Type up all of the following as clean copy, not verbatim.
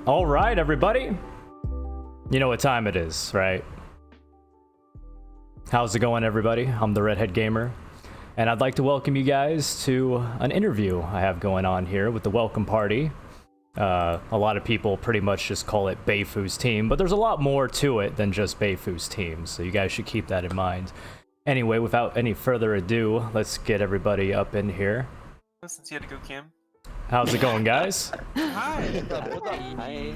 All right, everybody. You know what time it is, right? How's it going, everybody? I'm the Redhead Gamer, and I'd like to welcome you guys to an interview I have going on here with the Welcome Party. A lot of people pretty much just call it Baefu's team, but there's a lot more to it than just Baefu's team, so you guys should keep that in mind. Anyway, without any further ado, let's get everybody up in here. Since you had to go, Cam. How's it going, guys? Hi. What's up? Hi.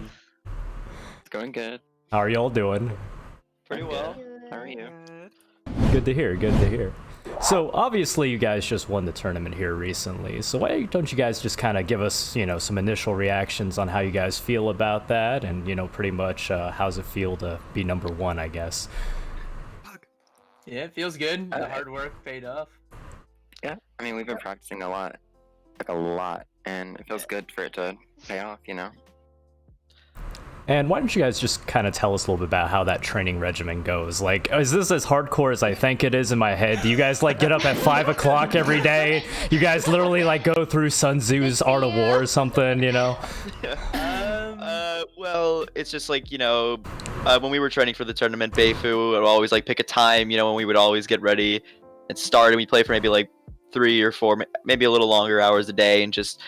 It's going good. How are y'all doing? Pretty well. How are you? Good to hear, good to hear. So, obviously you guys just won the tournament here recently, so why don't you guys just kind of give us, some initial reactions on how you guys feel about that, and, pretty much how's it feel to be number one, I guess? Yeah, it feels good. The hard work paid off. Yeah, I mean, we've been practicing a lot, and it feels good for it to pay off, And why don't you guys just kind of tell us a little bit about how that training regimen goes? Like, is this as hardcore as I think it is in my head? Do you guys, get up at 5 o'clock every day? You guys literally, go through Sun Tzu's Art of War or something, Well, it's just when we were training for the tournament, Baefu would always pick a time, when we would always get ready and start, and we play for maybe 3 or 4, maybe a little longer hours a day, and just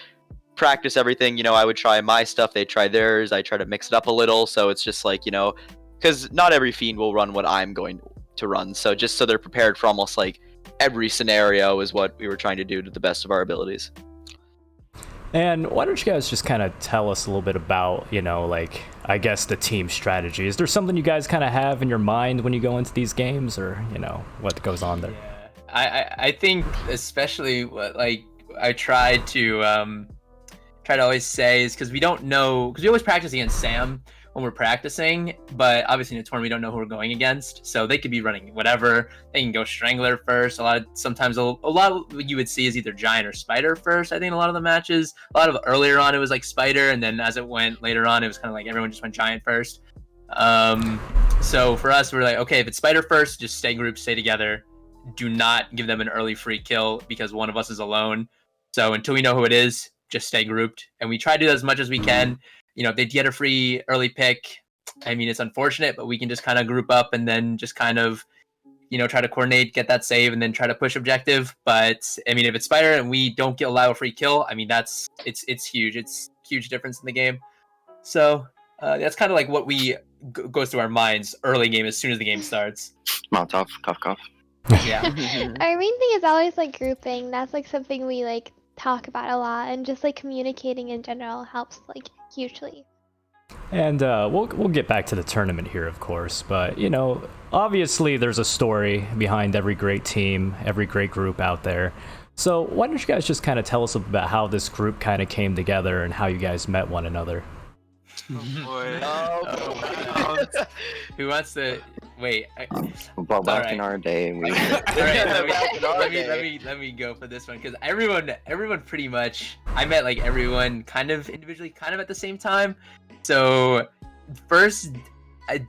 practice everything. I would try my stuff, they'd try theirs, I try to mix it up a little, so it's just because not every fiend will run what I'm going to run, so just so they're prepared for almost every scenario is what we were trying to do to the best of our abilities. And why don't you guys just kind of tell us a little bit about, I guess the team strategy. Is there something you guys kind of have in your mind when you go into these games, or, what goes on there? Yeah, I think especially what I tried to always say is because we don't know, because we always practice against Sam when we're practicing, but obviously in a tournament we don't know who we're going against, so they could be running whatever. They can go Strangler first. Sometimes a lot of what you would see is either Giant or Spider first. I think in a lot of the matches, a lot of earlier on it was Spider, and then as it went later on, it was kind of everyone just went Giant first. So for us, we're okay, if it's Spider first, just stay grouped, stay together. Do not give them an early free kill because one of us is alone. So until we know who it is, just stay grouped, and we try to do that as much as we can. If they get a free early pick, I mean, it's unfortunate, but we can just kind of group up and then just kind of, try to coordinate, get that save, and then try to push objective. But I mean, if it's Spider and we don't allow a free kill, I mean, it's huge. It's huge difference in the game. So that's kind of what we goes through our minds early game as soon as the game starts. Molotov, cough. Yeah. Our main thing is always grouping. That's something we talk about a lot, and just communicating in general helps hugely. And we'll get back to the tournament here, of course, but obviously there's a story behind every great team, every great group out there. So why don't you guys just kind of tell us about how this group kind of came together and how you guys met one another? Oh boy. Oh, who wants to wait? Well, back in our day, we... All right, let me go for this one, because everyone pretty much, I met everyone kind of individually, kind of at the same time. So first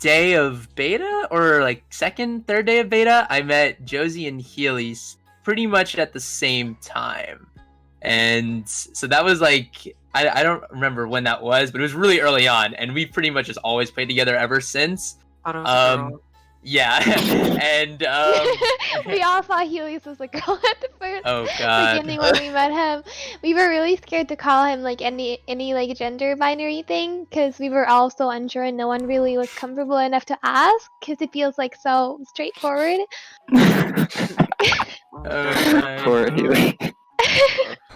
day of beta, or second, third day of beta, I met Josie and Healys pretty much at the same time, and so that was I don't remember when that was, but it was really early on, and we pretty much just always played together ever since. Yeah, and we all thought Healys was a girl at the first oh god beginning when we met him. We were really scared to call him any gender binary thing, because we were all so unsure and no one really was comfortable enough to ask, because it feels so straightforward. Poor Healy.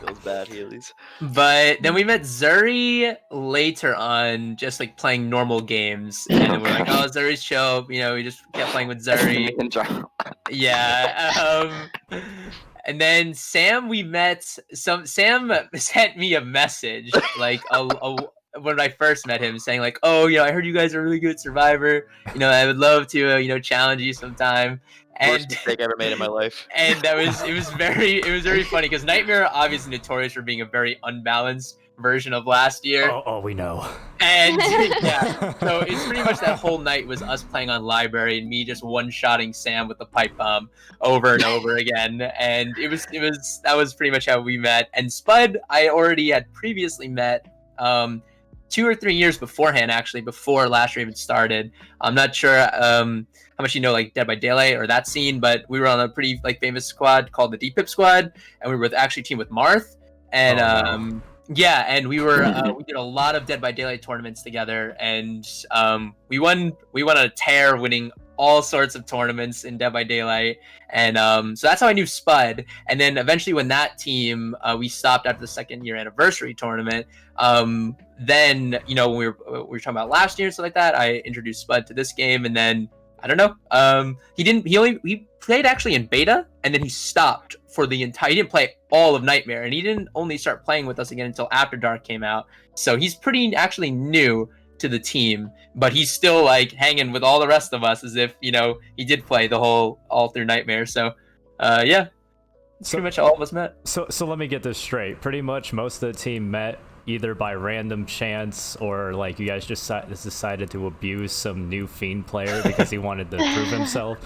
Feels bad, Healys. But then we met Zuri later on, just playing normal games, and we're oh, Zuri's chill. We just kept playing with Zuri. Yeah. And then Sam, we met. Sam sent me a message when I first met him, saying oh, I heard you guys are really good Survivor. I would love to challenge you sometime. Worst mistake I ever made in my life. And it was very funny, because Nightmare obviously notorious for being a very unbalanced version of last year. Oh, we know. And yeah, so it's pretty much that whole night was us playing on Library and me just one-shotting Sam with the pipe bomb over and over again. And that was pretty much how we met. And Spud, I already had previously met. 2 or 3 years beforehand, actually, before last year even started. I'm not sure how much you know, like Dead by Daylight or that scene, but we were on a pretty like famous squad called the Deep Pip Squad, and we were actually teamed with Marth, and yeah, and we were we did a lot of Dead by Daylight tournaments together, and we won on a tear, winning all sorts of tournaments in Dead by Daylight, and so that's how I knew Spud. And then eventually, when that team we stopped after the 2nd year anniversary tournament, then you know when we were talking about last year and stuff like that, I introduced Spud to this game, and then I don't know, he played actually in beta, and then he stopped for the entire. He didn't play all of Nightmare, and he didn't only start playing with us again until After Dark came out. So he's pretty actually new to the team, but he's still like hanging with all the rest of us as if, you know, he did play the whole all through Nightmare. So yeah, pretty much all of us met. So let me get this straight. Pretty much most of the team met either by random chance or like you guys just decided to abuse some new Fiend player because he wanted to prove himself.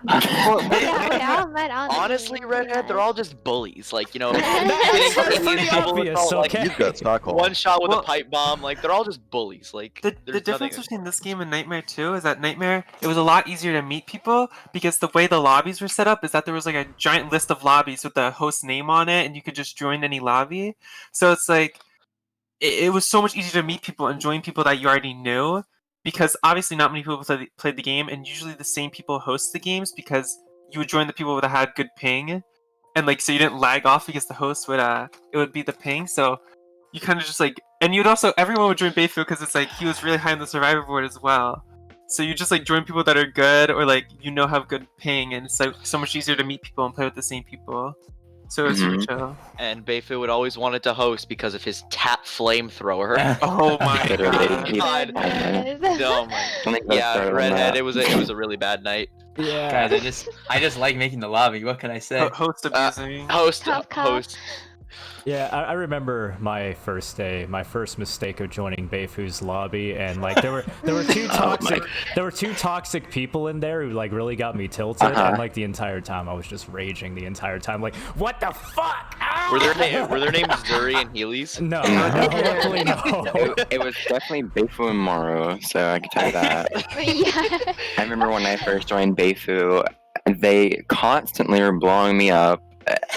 Yeah, we all met on the Honestly, game, Redhead, yeah. they're all just bullies. Like, you know, Pretty obvious, like, okay? You've got Stockholm. one shot with Well- a pipe bomb. Like, they're all just bullies. Like, The there's difference nothing- between this game and Nightmare 2 is that Nightmare, it was a lot easier to meet people because the way the lobbies were set up is that there was like a giant list of lobbies with the host name on it, and you could just join any lobby. So it's like it was so much easier to meet people and join people that you already knew, because obviously not many people played the game, and usually the same people host the games because you would join the people that had good ping, and like so you didn't lag off because the host would it would be the ping. So you kind of just like, and you'd also, everyone would join Baefu because it's like he was really high on the survivor board as well. So you just like join people that are good or like you know have good ping, and it's like so much easier to meet people and play with the same people. So it's super chill. And Baefu would always wanted to host because of his tap flamethrower. Oh my Literally. god. Goodness. Oh my. Don't think that's Yeah, started on Redhead. that. It was a really bad night. Yeah. Guys, I just like making the lobby. What can I say? Host abusing. Host. Tough call. Host. Yeah, I remember my first day, my first mistake of joining Baefu's lobby, and like there were two toxic people in there who like really got me tilted, and like the entire time I was just raging the entire time, like what the fuck? Ah! Were their names Zuri and Healys? No, luckily no. It was definitely Baefu and Moro, so I can tell you that. Yeah. I remember when I first joined Baefu, they constantly were blowing me up,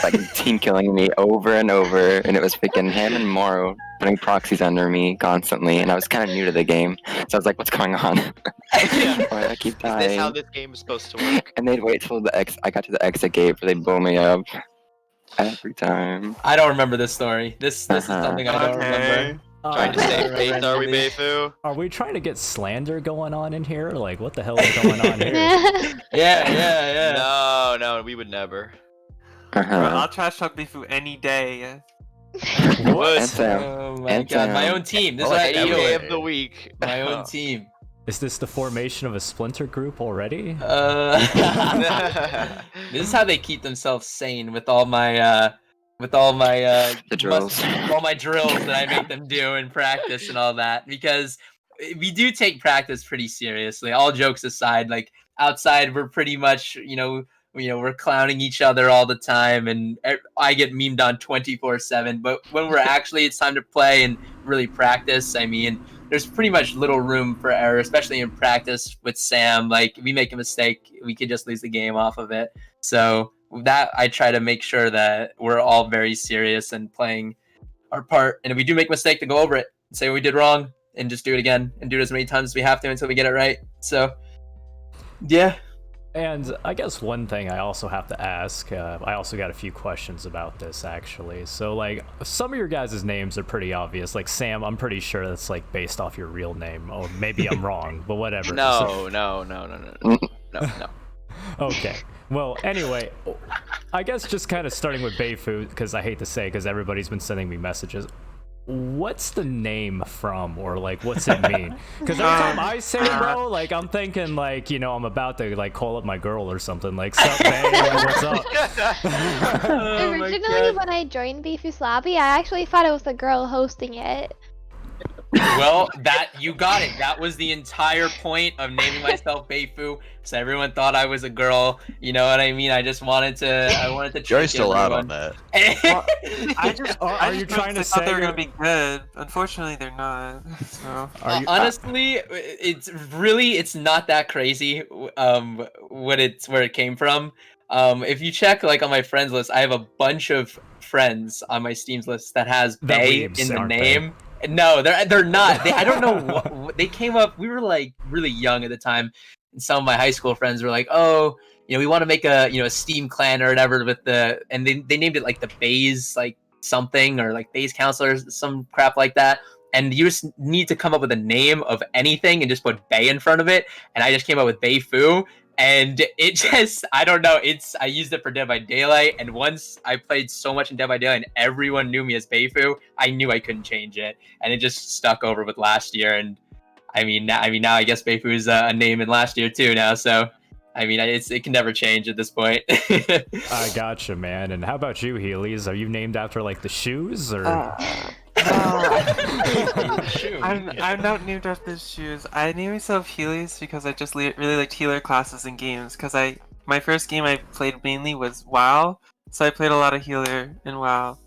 like team killing me over and over, and it was freaking him and Moro putting proxies under me constantly, and I was kind of new to the game, so I was like, what's going on? Yeah. Why do I keep Is this how dying? this game is supposed to work? And they'd wait till I got to the exit gate where they'd blow me up every time. I don't remember this story. This is something I don't remember. Trying to save face, are we, Randy. Baefu? Are we trying to get slander going on in here? Like what the hell is going on here? Yeah. No, we would never. Bro, Uh-huh. I'll trash talk Baefu any day. Would. And Sam. Oh my And god, my Sam. own team. This is Oh, what I any do day it. of the week. My own team. Is this the formation of a splinter group already? This is how they keep themselves sane with all my The drills. all my drills that I make them do in practice and all that, because we do take practice pretty seriously. All jokes aside, like outside we're pretty much, we're clowning each other all the time, and I get memed on 24/7. But when we're actually, it's time to play and really practice. I mean, there's pretty much little room for error, especially in practice with Sam. Like, if we make a mistake, we could just lose the game off of it. So that I try to make sure that we're all very serious and playing our part. And if we do make a mistake, to go over it, say what we did wrong, and just do it again, and do it as many times as we have to until we get it right. So, yeah. And I guess one thing I also have to ask, I also got a few questions about this actually. So like some of your guys' names are pretty obvious. Like Sam, I'm pretty sure that's like based off your real name. Or maybe I'm wrong, but whatever. No. Okay. Well, anyway, I guess just kind of starting with Baefu, because I hate to say, because everybody's been sending me messages. What's the name from, or like what's it mean? Because every time I say it, bro, like I'm thinking like, I'm about to like call up my girl or something, like sup babe, like, what's up? Originally, when I joined Baefu's lobby, I actually thought it was a girl hosting it. Well, you got it. That was the entire point of naming myself Baefu, so everyone thought I was a girl. You know what I mean? I wanted to You're trick still out everyone. on that. Well, I just, Are I you just trying to thought they were say gonna be good. Unfortunately, they're not. So. Are you, Honestly, it's not that crazy. Where it came from. If you check like on my friends list, I have a bunch of friends on my Steam's list that has They're Bae weebs, in the aren't name. No, they're not. I don't know what they came up. We were like really young at the time, and some of my high school friends were like, "Oh, we want to make a Steam clan or whatever with and they named it like the Baes like something or like Baes counselors, some crap like that." And you just need to come up with a name of anything and just put Bae in front of it. And I just came up with Baefu. And it just, I don't know, I used it for Dead by Daylight, and once I played so much in Dead by Daylight and everyone knew me as Baefu, I knew I couldn't change it. And it just stuck over with last year, and now I guess Baefu is a name in last year too now, so, it can never change at this point. I gotcha, man. And how about you, Healys? Are you named after like the shoes or? I'm not named after shoes. I named myself Healys because I just really liked healer classes in games. Because my first game I played mainly was WoW, so I played a lot of healer in WoW.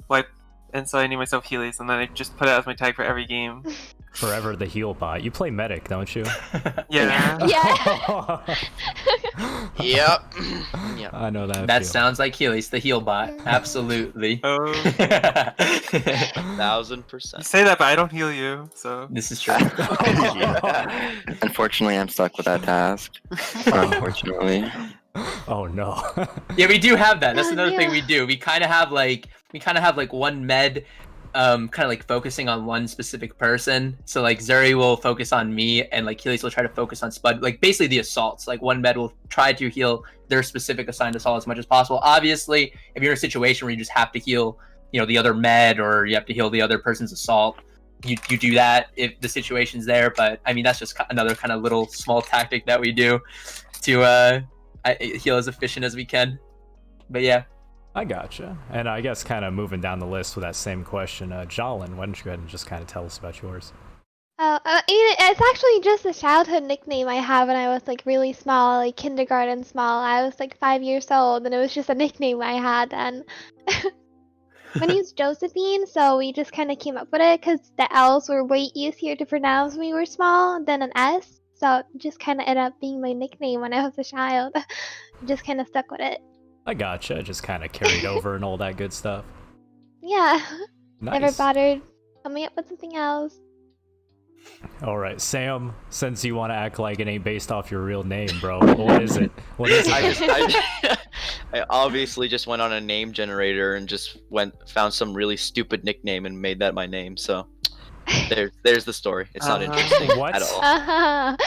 And so I named myself Healys, and then I just put it as my tag for every game. Forever the heal bot. You play medic, don't you? Yeah. Yeah. Yep. Yep. I know that. That feel. sounds like Healys, the heal bot. Absolutely. Oh, 1000%. you say that, but I don't heal you, so. This is true. Unfortunately, I'm stuck with that task. Unfortunately. Oh no. Yeah, we do have that. That's Oh, another thing yeah. we do. We kind of have like one med, kind of like focusing on one specific person. So like Zuri will focus on me, and like Healys will try to focus on Spud. Like basically the assaults. Like one med will try to heal their specific assigned assault as much as possible. Obviously, if you're in a situation where you just have to heal, the other med, or you have to heal the other person's assault, you do that if the situation's there. But that's just another kind of little small tactic that we do to heal as efficient as we can. But yeah. I gotcha. And I guess kind of moving down the list with that same question, Jollan, why don't you go ahead and just kind of tell us about yours? It's actually just a childhood nickname I have when I was like really small, like kindergarten small. I was like 5 years old, and it was just a nickname I had then. My name's Josephine, so we just kind of came up with it because the L's were way easier to pronounce when we were small than an S. So it just kind of ended up being my nickname when I was a child. Just kind of stuck with it. I gotcha. Just kind of carried over and all that good stuff. Yeah. Nice. Never bothered coming up with something else. All right, Sam, since you want to act like it ain't based off your real name, bro, what is it? What is it? I obviously just went on a name generator and just found some really stupid nickname and made that my name. So there's the story. It's not interesting What? at all. I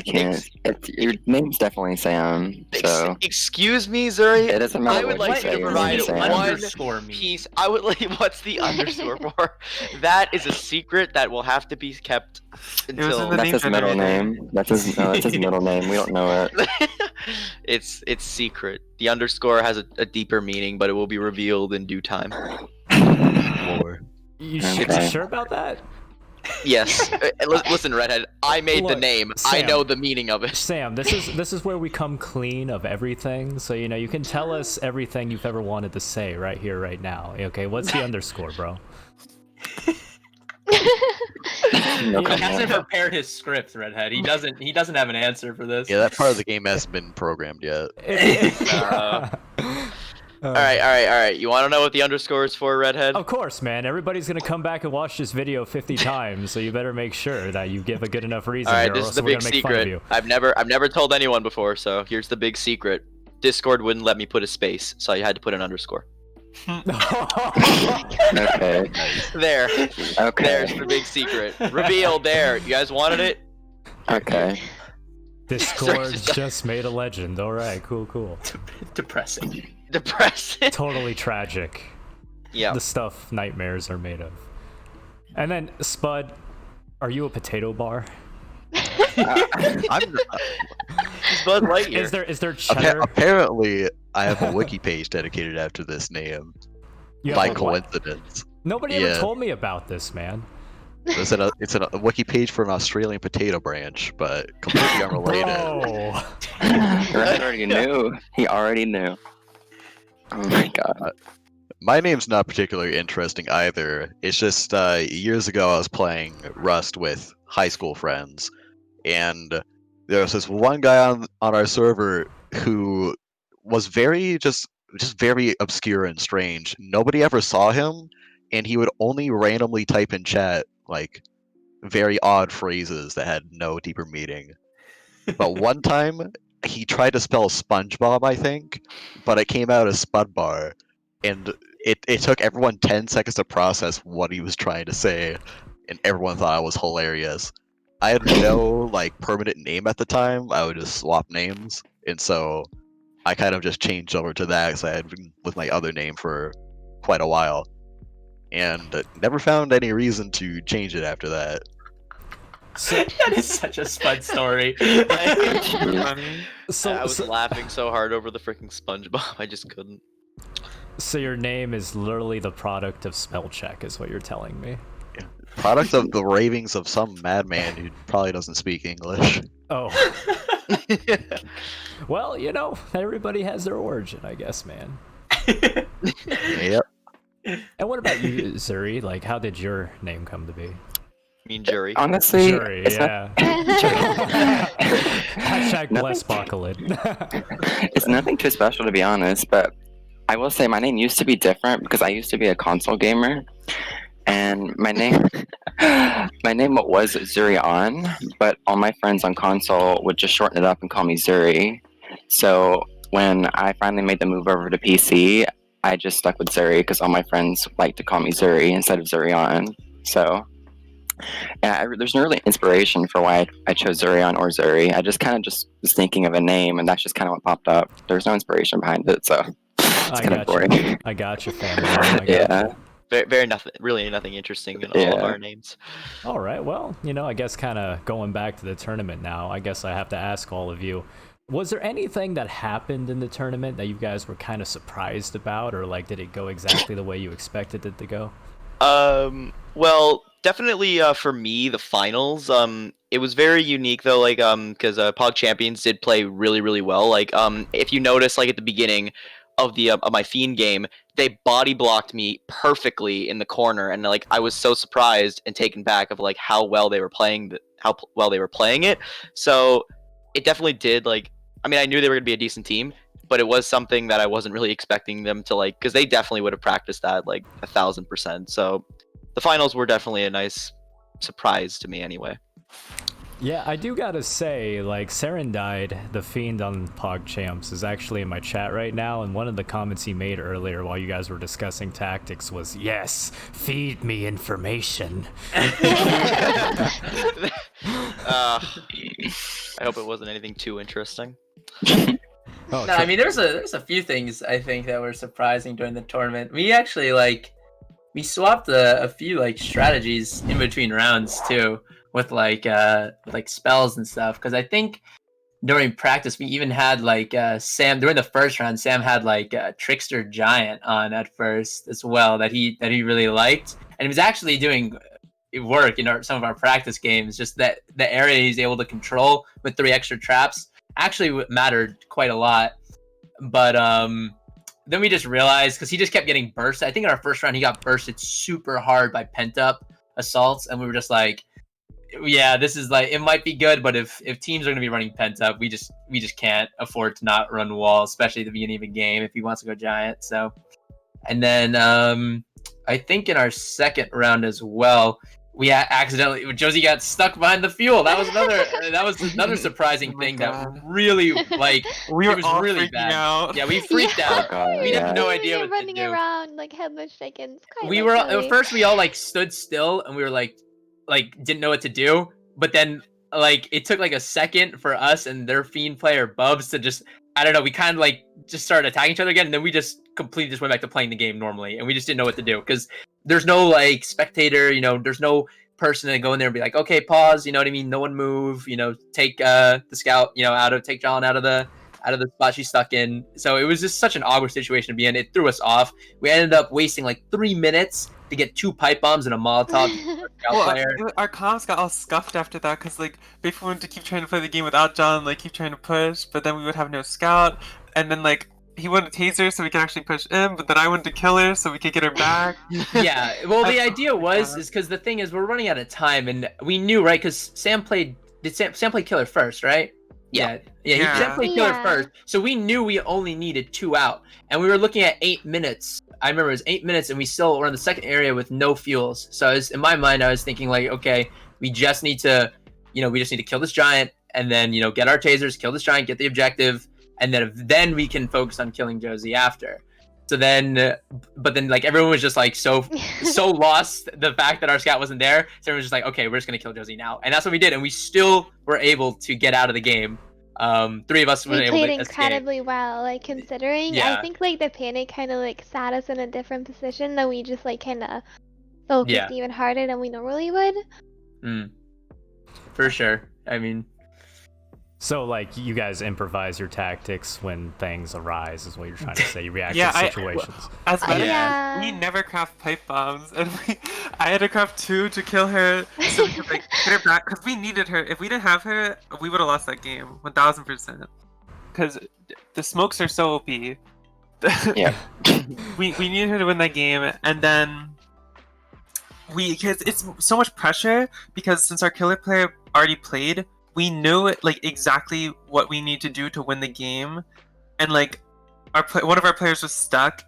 can't. Your name's definitely Sam, so Excuse me, Zuri. it doesn't matter I would what like you you say. to Your provide name's What Sam. one underscore mean? piece. I would like. What's the underscore for? That is a secret that will have to be kept was in until. the That's name his middle generator. name. That's his middle name. We don't know it. It's secret. The underscore has a deeper meaning, but it will be revealed in due time. You Okay. sure about that? Yes. Listen, Redhead. I made the Look, name. I Sam. know the meaning of it. Sam, this is where we come clean of everything. So you can tell us everything you've ever wanted to say right here, right now. Okay, what's the underscore, bro? No He hasn't comment. prepared his script, Redhead. He doesn't have an answer for this. Yeah, that part of the game hasn't been programmed yet. All right. You want to know what the underscore is for, Redhead? Of course, man. Everybody's gonna come back and watch this video 50 times, so you better make sure that you give a good enough reason. All right, or this else is the we're big gonna make fun of secret. you. I've never told anyone before, so here's the big secret. Discord wouldn't let me put a space, so I had to put an underscore. Okay. There. Okay. There's the big secret. Reveal there. You guys wanted it? Okay. Discord just made a legend. All right, cool. Depressing. Depressing. Totally tragic. Yeah. The stuff nightmares are made of. And then Spud, are you a potato bar? I'm Bud Lightyear. Is there cheddar? apparently I have a wiki page dedicated after this name You by have a what? coincidence. Nobody ever Yeah. told me about this, man. It's a wiki page for an Australian potato branch, but completely unrelated. Bro. Red already knew. He already knew. Oh my god. My name's not particularly interesting either. It's just years ago I was playing Rust with high school friends, and there was this one guy on our server who was just very obscure and strange. Nobody ever saw him, and he would only randomly type in chat like very odd phrases that had no deeper meaning. But one time he tried to spell SpongeBob, I think, but it came out as Spudbar, and it took everyone 10 seconds to process what he was trying to say, and everyone thought it was hilarious. I had no like permanent name at the time. I would just swap names, and so I kind of just changed over to that because I had been with my other name for quite a while, and never found any reason to change it after that. So, That is such a Spud story. Funny. I was so, laughing so hard over the freaking SpongeBob, I just couldn't. so your name is literally the product of spell check, is what you're telling me. Product of the ravings of some madman who probably doesn't speak English. Oh. Well, everybody has their origin, I guess, man. Yep. And what about you, Zuri? Like, how did your name come to be? Mean jury. Honestly, Zuri, it's yeah. Hashtag bless Bakalid. it's nothing too special to be honest, but I will say my name used to be different because I used to be a console gamer, and my name was Zuri, but all my friends on console would just shorten it up and call me Zuri. So when I finally made the move over to PC, I just stuck with Zuri because all my friends like to call me Zuri instead of Zuri. So yeah, there's no really inspiration for why I chose Zurion or Zuri. I just kind of just was thinking of a name, and that's just kind of what popped up. There's no inspiration behind it, so it's kind of boring. I got you, family. Yeah. Very nothing, really nothing interesting in all of our names. All right, well, I guess kind of going back to the tournament now, I guess I have to ask all of you, was there anything that happened in the tournament that you guys were kind of surprised about, or like did it go exactly the way you expected it to go? Well, definitely for me, the finals. It was very unique though, like because Pog Champions did play really, really well. Like if you notice, like at the beginning of the of my Fiend game, they body blocked me perfectly in the corner, and like I was so surprised and taken back of like how well they were playing it. So it definitely did. Like, I mean, I knew they were gonna be a decent team, but it was something that I wasn't really expecting them to like, because they definitely would have practiced that like 1,000%. So the finals were definitely a nice surprise to me anyway. Yeah, I do gotta say, like, Serendide, the Fiend on Pog Champs, is actually in my chat right now, and one of the comments he made earlier while you guys were discussing tactics was, "Yes, feed me information." I hope it wasn't anything too interesting. Oh, No, I mean, there's a few things I think that were surprising during the tournament. We actually we swapped a few like strategies in between rounds too, with like spells and stuff. Because I think during practice we even had like Sam during the first round. Sam had like Trickster Giant on at first as well that he really liked, and he was actually doing work in some of our practice games. Just that the area he's able to control with 3 extra traps actually mattered quite a lot. But then we just realized, because he just kept getting bursted. I think in our first round he got bursted super hard by pent up assaults, and we were just like, yeah, this is like, it might be good, but if teams are going to be running pent up, we just can't afford to not run wall, especially at the beginning of a game if he wants to go giant. So, and then I think in our second round as well, we accidentally, Josie got stuck behind the fuel. That was another surprising thing God. that really like We it were was all really freaking bad. out. Yeah, we freaked out. We had no idea what to running do. around like headless chickens. Quite We were literally. at first we all like stood still and we were like didn't know what to do, but then like it took like a second for us and their Fiend player Bubs to just, I don't know, we kind of like just started attacking each other again, and then we just completely just went back to playing the game normally, and we just didn't know what to do because there's no like spectator, there's no person to go in there and be like, okay, pause, you know what I mean, no one move, take the scout, take Jollan out of the spot she's stuck in. So it was just such an awkward situation to be in. It threw us off. We ended up wasting like 3 minutes to get 2 pipe bombs and a Molotov scout Well, player. our comms got all scuffed after that because like Baefu wanted to keep trying to play the game without John, like keep trying to push, but then we would have no scout, and then like he wanted to taser so we could actually push him, but then I wanted to kill her so we could get her back. Yeah, well, the I- idea was Yeah. is because the thing is we're running out of time, and we knew, right? Because Sam played. Did Sam play killer first, right? Yeah. Yeah. Sam played killer Yeah. first, so we knew we only needed 2 out, and we were looking at 8 minutes. I remember it was 8 minutes, and we still were in the second area with no fuels. So in my mind, I was thinking like, okay, we just need to kill this giant, and then get our tasers, kill this giant, get the objective, and then we can focus on killing Josie after. So then, but then like everyone was just like so lost the fact that our scout wasn't there. So everyone was just like, okay, we're just gonna kill Josie now, and that's what we did, and we still were able to get out of the game. 3 of us were We able played to escape. incredibly well, like considering. Yeah. I think like the panic kind of like sat us in a different position that we just like kind of focused Yeah. even harder than we normally would. For sure. I mean, So, like, you guys improvise your tactics when things arise, is what you're trying to say. You react Yeah, to situations. As medicine, Yeah. we never craft pipe bombs, and I had to craft 2 to kill her so we could like get her back because we needed her. If we didn't have her, we would have lost that game 1000%. Because the smokes are so OP. Yeah. we needed her to win that game, and then because it's so much pressure because since our killer player already played, we knew like exactly what we need to do to win the game, and like one of our players was stuck,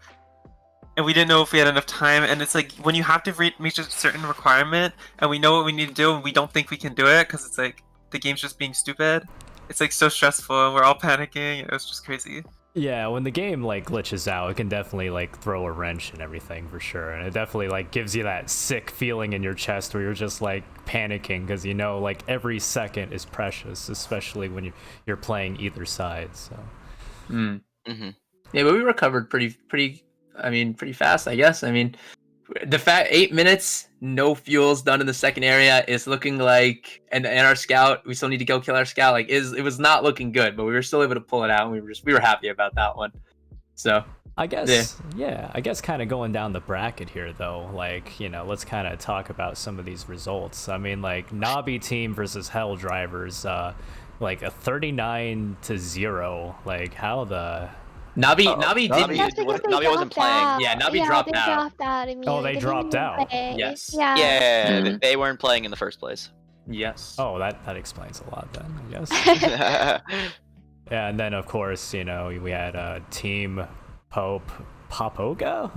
and we didn't know if we had enough time. And it's like when you have to reach a certain requirement, and we know what we need to do, and we don't think we can do it because it's like the game's just being stupid. It's like so stressful, and we're all panicking. It was just crazy. Yeah, when the game like glitches out, it can definitely like throw a wrench and everything for sure, and it definitely like gives you that sick feeling in your chest where you're just like panicking because like every second is precious, especially when you're playing either side. So. Mm-hmm. yeah, but we recovered pretty fast, I guess. I mean, the fact 8 minutes, no fuels done in the second area is looking like, and our scout, we still need to go kill our scout. Like, it was not looking good, but we were still able to pull it out, and we were happy about that one. So I guess, I guess kind of going down the bracket here, though, like, let's kind of talk about some of these results. I mean, like, Nabi team versus Hell Drivers, like a 39-0. Like, how the... Nabi Nabi- didn't. That's because they Nabi wasn't dropped playing. out. Yeah, Nabi yeah, dropped they out. dropped out immediately. they didn't dropped even out. play. Yes. Yeah. Yeah, Mhm. they weren't playing in the first place. Yes. Oh, that explains a lot then, I guess. Yeah, and then, of course, we had Team Papoga?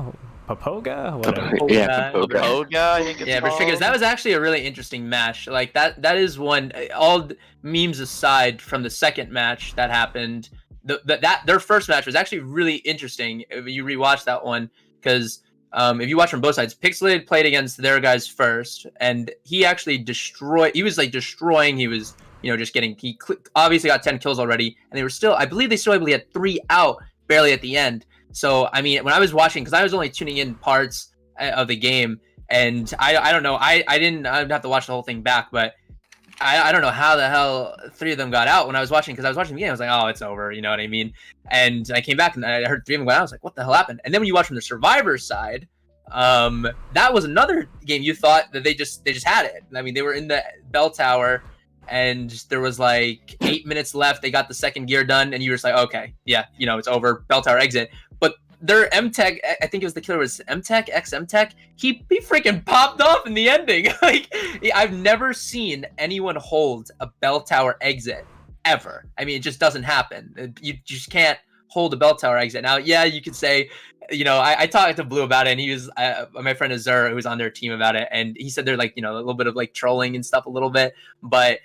Whatever. Yeah, Poga. Poga. Oga, I think it's Yeah, for sure. 'Cause called. that was actually a really interesting match. Like that is one. All memes aside from the second match that happened, their first match was actually really interesting. If you rewatch that one, because if you watch from both sides, Pixelated played against their guys first, and he actually destroyed. He was like destroying. He was just getting. Obviously got 10 kills already, and they were still. I believe they still had 3 out barely at the end. So I mean, when I was watching, because I was only tuning in parts of the game, and I don't know, I'd have to watch the whole thing back, but I don't know how the hell 3 of them got out when I was watching, because I was watching the game. I was like, oh, it's over, you know what I mean? And I came back and I heard 3 of them go out. I was like, what the hell happened? And then when you watch from the survivor side, that was another game you thought that they just had it. I mean, they were in the bell tower, and there was like 8 minutes left. They got the second gear done, and you were just like, okay, yeah, it's over. Bell tower exit. But their M-Tech, I think it was the killer was M-Tech, ex-M-Tech, he freaking popped off in the ending. Like, I've never seen anyone hold a bell tower exit, ever. I mean, it just doesn't happen. You just can't hold a bell tower exit. Now, yeah, you could say, I talked to Blue about it, and he was, my friend Zuri, who was on their team about it, and he said they're like, a little bit of like trolling and stuff a little bit, but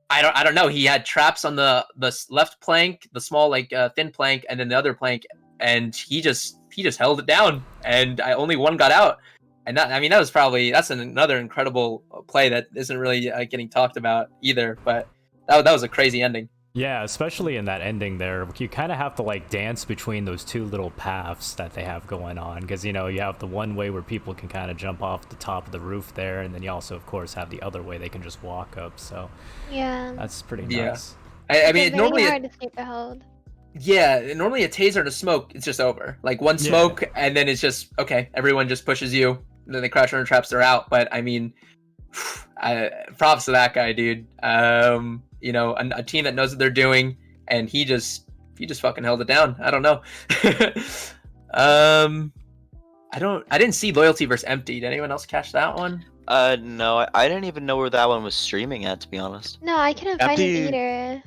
I don't know. He had traps on the left plank, the small like thin plank, and then the other plank, and he just held it down, and only one got out. And that's another incredible play that isn't really getting talked about either. But that was a crazy ending. Yeah, especially in that ending there, you kind of have to like dance between those 2 little paths that they have going on, because you have the one way where people can kind of jump off the top of the roof there, and then you also of course have the other way they can just walk up. So Yeah. that's pretty Yeah. nice. I mean, It's normally very hard to escape a hold. normally a taser and a smoke, it's just over. Like one Yeah. smoke, and then it's just okay. Everyone just pushes you. Then they crash under traps, they're out. But I mean, props to that guy, dude. You know, a team that knows what they're doing, and he just fucking held it down. I don't know. I didn't see Loyalty versus Empty. Did anyone else catch that one? No, I didn't even know where that one was streaming at, to be honest. No, I couldn't find it Empty- either.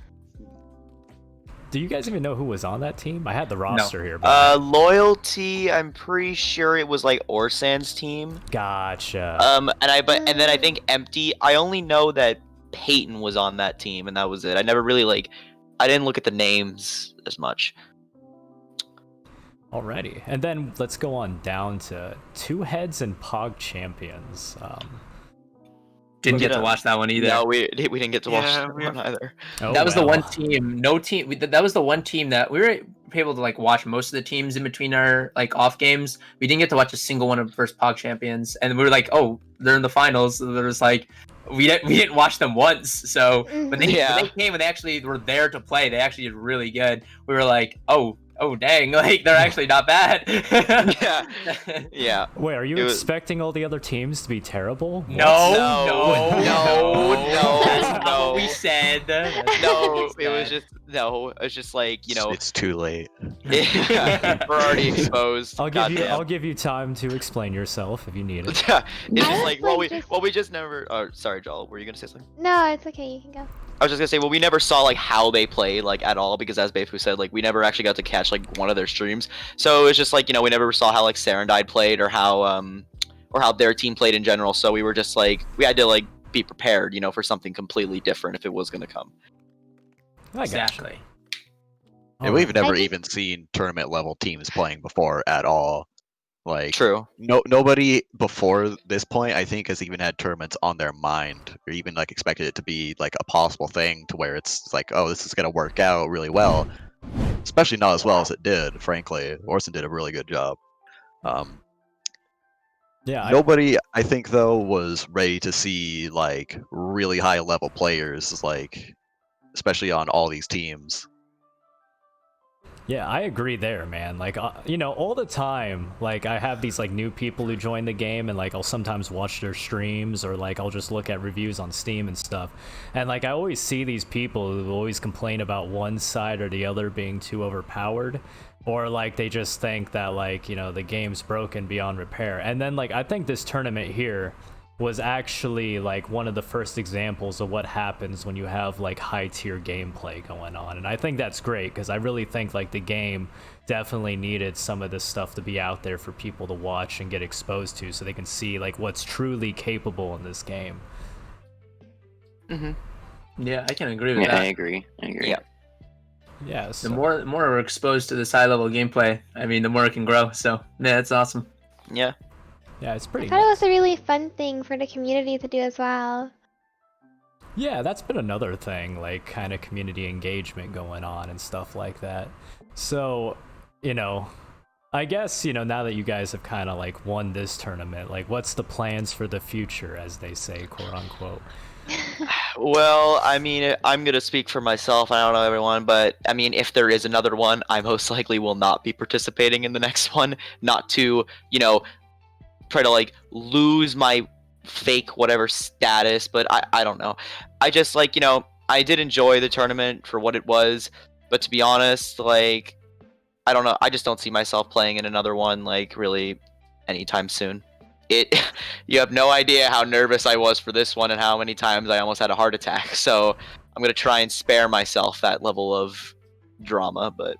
Do you guys even know who was on that team? I had the roster here. But Loyalty, I'm pretty sure it was like Orsan's team. Gotcha. And then I think Empty. I only know that Peyton was on that team, and that was it. I never really I didn't look at the names as much. Alrighty, and then let's go on down to Two Heads and Pog Champions. Didn't get to watch that one either. No, we didn't get to watch Yeah, that we one have- either. Oh, That was the well. one team. No team. That was the one team that we were able to like watch most of the teams in between our like off games. We didn't get to watch a single one of the first Pog Champions, and we were like, oh, they're in the finals. So there was like, we didn't watch them once. So when they came and they actually were there to play, they actually did really good. We were like, oh dang, like they're actually not bad. Yeah. Wait, are you It was- expecting all the other teams to be terrible? No. That's not what we said. No, it was just like, you know, It's too late. we're already exposed. I'll Goddamn. give you time to explain yourself if you need it. It's just like, well, was we just never. Oh, sorry, Joel. Were you gonna say something? No, it's okay. You can go. I was just gonna say, well, we never saw like how they played like at all, because as Baefu said, like we never actually got to catch like one of their streams. So it was just like, you know, we never saw how like Serendide played or how their team played in general. So we were just like, we had to like be prepared, you know, for something completely different if it was gonna come. I gotcha. Exactly. And we've never just- even seen tournament level teams playing before at all. Like True. nobody before this point, I think, has even had tournaments on their mind or even like expected it to be like a possible thing to where it's like, oh, this is gonna work out really well. Especially not as well as it did, frankly. Orson did a really good job. Yeah, Nobody, I think, though, was ready to see like really high level players, like especially on all these teams. Yeah, I agree there, man. Like, you know, all the time, like, I have these, like, new people who join the game, and, like, I'll sometimes watch their streams, or, like, I'll just look at reviews on Steam and stuff. And, like, I always see these people who always complain about one side or the other being too overpowered, or, like, they just think that, like, you know, the game's broken beyond repair. And then, like, I think this tournament here was actually like one of the first examples of what happens when you have like high tier gameplay going on, and I think that's great because I really think like the game definitely needed some of this stuff to be out there for people to watch and get exposed to, so they can see like what's truly capable in this game. Yeah, I can agree with Yeah, that. I agree. Yeah. Yeah, The so, more we're exposed to this high level gameplay, I mean, the more it can grow. So yeah, that's awesome. Yeah. yeah, it's I pretty thought it nice. was a really fun thing for the community to do as well. Yeah, that's been another thing, like kind of community engagement going on and stuff like that. So, you know, I guess, you know, now that you guys have kind of like won this tournament, like what's the plans for the future, as they say, quote unquote? Well, I mean, I'm gonna speak for myself. I don't know everyone, but I mean, if there is another one, I most likely will not be participating in the next one. Not to, you know, try to like lose my fake whatever status, but I don't know. I just like, you know, I did enjoy the tournament for what it was, but to be honest, like, I don't know. I just don't see myself playing in another one like really anytime soon. You have no idea how nervous I was for this one and how many times I almost had a heart attack. So I'm gonna try and spare myself that level of drama, but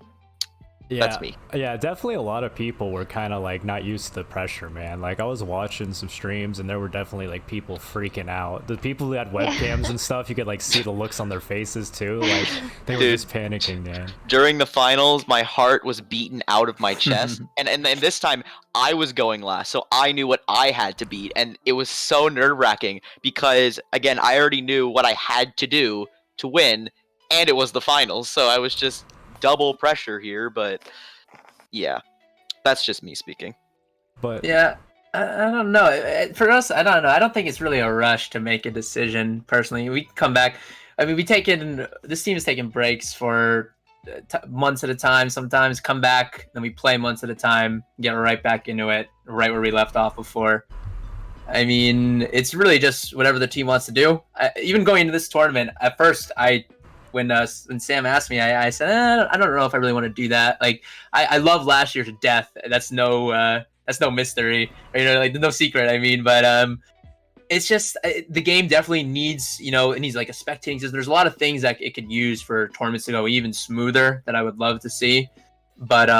Yeah, that's me. Yeah, definitely a lot of people were kind of like not used to the pressure, man. Like I was watching some streams and there were definitely like people freaking out. The people who had webcams and stuff, you could like see the looks on their faces too. Like they were Dude. just panicking, man. During the finals, my heart was beaten out of my chest, and this time I was going last, so I knew what I had to beat, and it was so nerve-wracking because again, I already knew what I had to do to win, and it was the finals, so I was just double pressure here. But yeah, that's just me speaking. But Yeah, I don't know. For us, I don't know. I don't think it's really a rush to make a decision. Personally, we come back. I mean, this team is taking breaks for months at a time. Sometimes come back, then we play months at a time, get right back into it, right where we left off before. I mean, it's really just whatever the team wants to do. Even going into this tournament, at first, when Sam asked me, I said, I don't know if I really want to do that. Like, I love last year to death. That's no mystery, or, like no secret. I mean, but it's just the game definitely needs, it needs like a spectating system. There's a lot of things that it could use for tournaments to go even smoother that I would love to see. But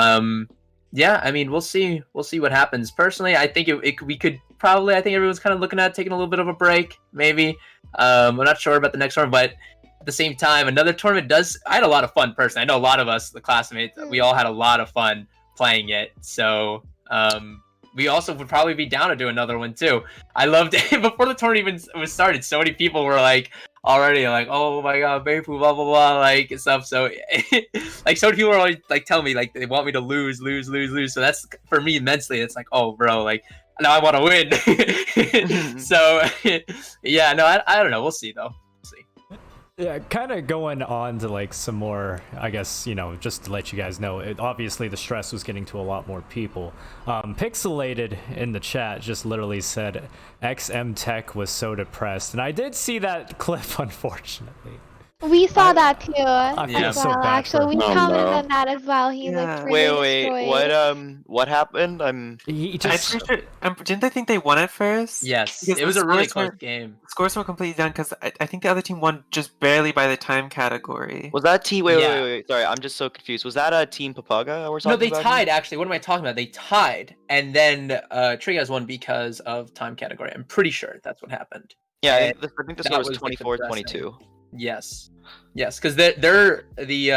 yeah, I mean, we'll see what happens. Personally, I think we could probably. I think everyone's kind of looking at taking a little bit of a break, maybe. I'm not sure about the next one, but at the same time, another tournament does. I had a lot of fun personally. I know a lot of us, the classmates, we all had a lot of fun playing it. So we also would probably be down to do another one too. I loved it before the tournament even was started. So many people were like already like, oh my god, Baefu, blah blah blah, like stuff. So like so many people are always like telling me like they want me to lose. So that's for me mentally. It's like, oh bro, like now I want to win. So yeah, no, I don't know. We'll see though. Yeah, kind of going on to like some more, I guess, just to let you guys know, obviously the stress was getting to a lot more people. Pixelated in the chat just literally said XM Tech was so depressed, and I did see that clip, unfortunately. We saw that too. I feel as so well, bad actually. We Oh, commented no. on that as well. He Yeah. looked really destroyed. What happened? He I'm just pretty sure, didn't I think they won at first? Yes, Because it was the a really scores close game. Scores were completely done because I think the other team won just barely by the time category. Was that team? Wait, Yeah. wait. Sorry, I'm just so confused. Was that a Team Papaga we're talking No, they about? tied actually. What am I talking about? They tied, and then Trigas won because of time category. I'm pretty sure that's what happened. Yeah, I And think the that score was was, like, 24-22. Yes, because they're the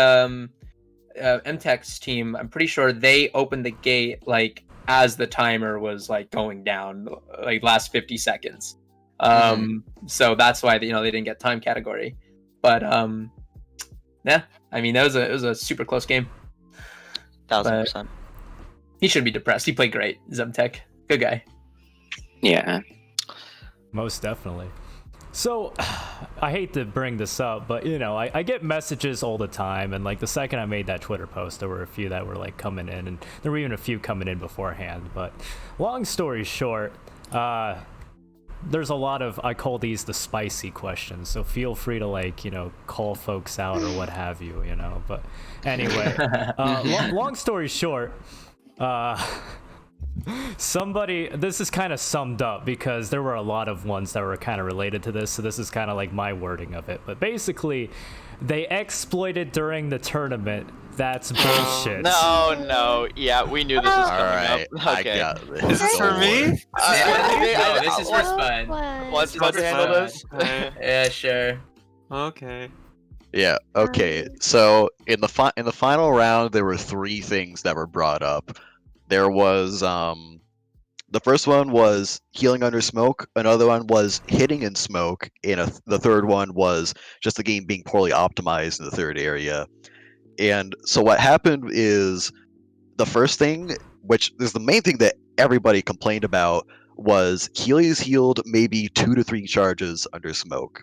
MTech's team. I'm pretty sure they opened the gate like as the timer was like going down, like last 50 seconds. So that's why they didn't get time category. But yeah, I mean it was a super close game. 1000%. He shouldn't be depressed. He played great. Zemtech, good guy. Yeah. most definitely. So, I hate to bring this up, but I get messages all the time, and like the second I made that Twitter post, there were a few that were like coming in, and there were even a few coming in beforehand. But long story short, there's a lot of, I call these the spicy questions, so feel free to like call folks out or what have you, But anyway, long story short, this is kind of summed up because there were a lot of ones that were kind of related to this, so this is kind of like my wording of it. But basically, they exploited during the tournament. That's bullshit. No. Yeah, we knew this was coming up. I Okay. got this. Is this for me? No, this is for Spud. Wants to handle this? Yeah, sure. Okay. Yeah. Okay. So in the final round, there were 3 things that were brought up. There was the first one was healing under smoke. Another one was hitting in smoke. And the third one was just the game being poorly optimized in the third area. And so what happened is the first thing, which is the main thing that everybody complained about, was Healys healed maybe 2 to 3 charges under smoke.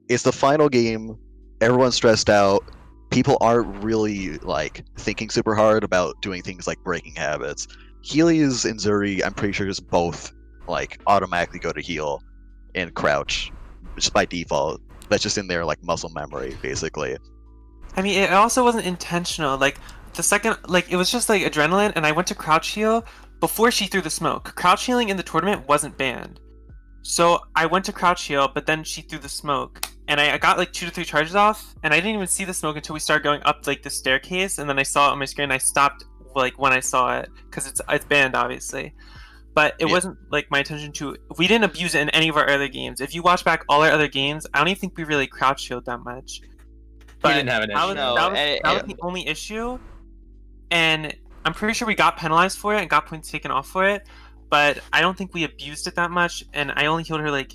It's the final game. Everyone's stressed out. People aren't really like thinking super hard about doing things like breaking habits. Healys and Zuri, I'm pretty sure, just both like automatically go to heal and crouch just by default. That's just in their like muscle memory, basically. I mean, it also wasn't intentional. Like the second, like it was just like adrenaline, and I went to crouch heal before she threw the smoke. Crouch healing in the tournament wasn't banned, so I went to crouch heal, but then she threw the smoke. And I got like 2 to 3 charges off, and I didn't even see the smoke until we started going up like the staircase, and then I saw it on my screen. And I stopped like when I saw it because it's banned, obviously. But it wasn't like my intention to. We didn't abuse it in any of our other games. If you watch back all our other games, I don't even think we really crouch healed that much. We didn't have an issue. That was the only issue, and I'm pretty sure we got penalized for it and got points taken off for it. But I don't think we abused it that much, and I only healed her like,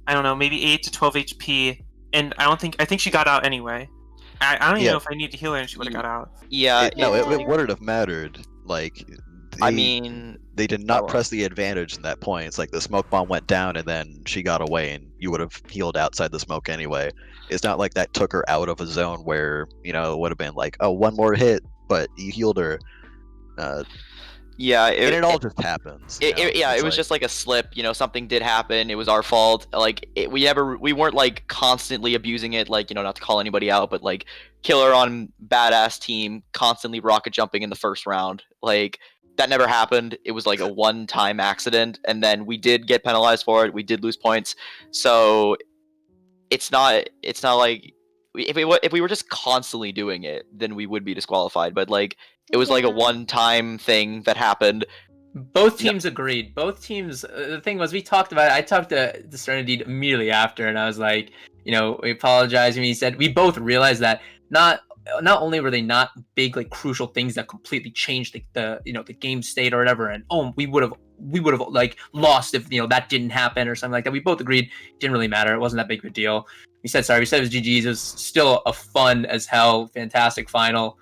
I don't know, maybe 8 to 12 HP. And I think she got out anyway. I don't even know if I need to heal her and she would have got out. Yeah. It wouldn't have mattered. Like, they did not press the advantage in that point. It's like the smoke bomb went down and then she got away, and you would have healed outside the smoke anyway. It's not like that took her out of a zone where it would have been like, oh, one more hit, but you healed her. Yeah, and it all just happens. you know? It It's was just like a slip. Something did happen. It was our fault. Like we weren't like constantly abusing it. Like not to call anybody out, but like killer on badass team constantly rocket jumping in the first round. Like that never happened. It was like a one-time accident, and then we did get penalized for it. We did lose points, so it's not like if we were just constantly doing it, then we would be disqualified. But like it was like a Yeah. one-time thing that happened. Both teams agreed. Both teams. The thing was, we talked about it. I talked to Serenity immediately after, and I was like, we apologized. And he said we both realized that not only were they not big, like crucial things that completely changed the game state or whatever, and we would have like lost if that didn't happen or something like that. We both agreed it didn't really matter. It wasn't that big of a deal. We said sorry. We said it was GG's. It was still a fun as hell, fantastic final.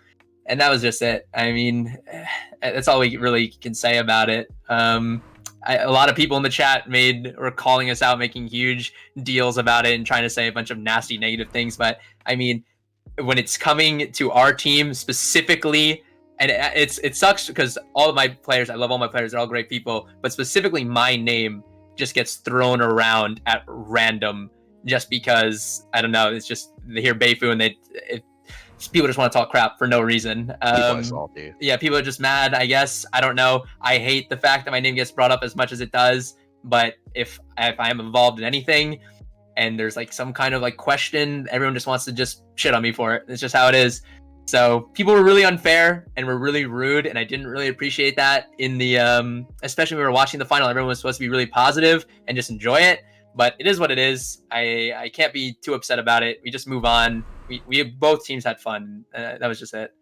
And that was just it. I mean, that's all we really can say about it. A lot of people in the chat were calling us out, making huge deals about it and trying to say a bunch of nasty negative things. But I mean, when it's coming to our team specifically, and it sucks because all of my players, I love all my players, they're all great people, but specifically my name just gets thrown around at random just because, I don't know, it's just they hear Baefu and people just want to talk crap for no reason. People are salty. Yeah, people are just mad, I guess. I don't know. I hate the fact that my name gets brought up as much as it does, but if I am involved in anything and there's like some kind of like question, everyone just wants to just shit on me for it. It's just how it is. So people were really unfair and were really rude, and I didn't really appreciate that in the especially when we were watching the final. Everyone was supposed to be really positive and just enjoy it, but it is what it is. I can't be too upset about it. We just move on. We both teams had fun. That was just it.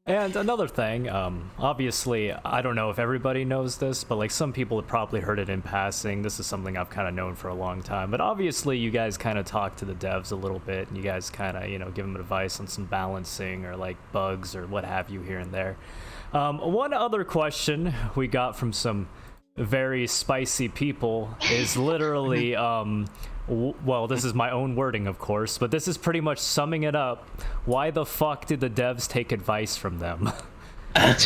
And another thing, obviously, I don't know if everybody knows this, but like some people have probably heard it in passing. This is something I've kind of known for a long time. But obviously, you guys kind of talk to the devs a little bit, and you guys kind of, give them advice on some balancing or like bugs or what have you here and there. One other question we got from some very spicy people is literally, well, this is my own wording, of course, but this is pretty much summing it up. Why the fuck did the devs take advice from them? I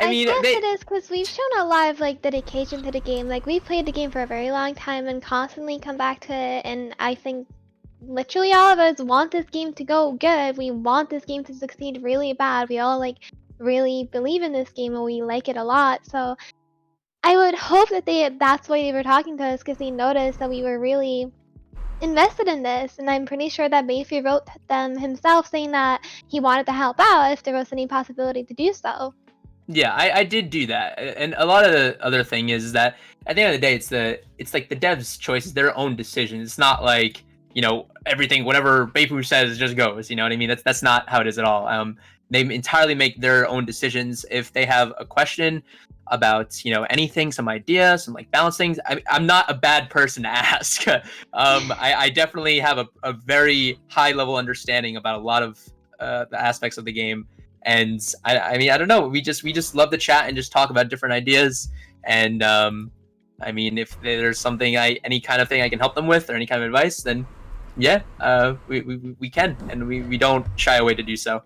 mean, it is because we've shown a lot of like dedication to the game. Like we played the game for a very long time and constantly come back to it. And I think literally all of us want this game to go good. We want this game to succeed really bad. We all like really believe in this game and we like it a lot. So I would hope that that's why they were talking to us, because they noticed that we were really invested in this. And I'm pretty sure that Baefu wrote them himself saying that he wanted to help out if there was any possibility to do so. Yeah, I did do that. And a lot of the other thing is that at the end of the day, it's like the devs' choices, their own decisions. It's not like, everything, whatever Baefu says just goes, you know what I mean? That's not how it is at all. They entirely make their own decisions. If they have a question about anything, some idea, some like balance things, I'm not a bad person to ask. I definitely have a very high level understanding about a lot of the aspects of the game, and I mean, I don't know, we just love to chat and just talk about different ideas. And I mean, if there's something any kind of thing I can help them with or any kind of advice, then yeah, we can, and we don't shy away to do so.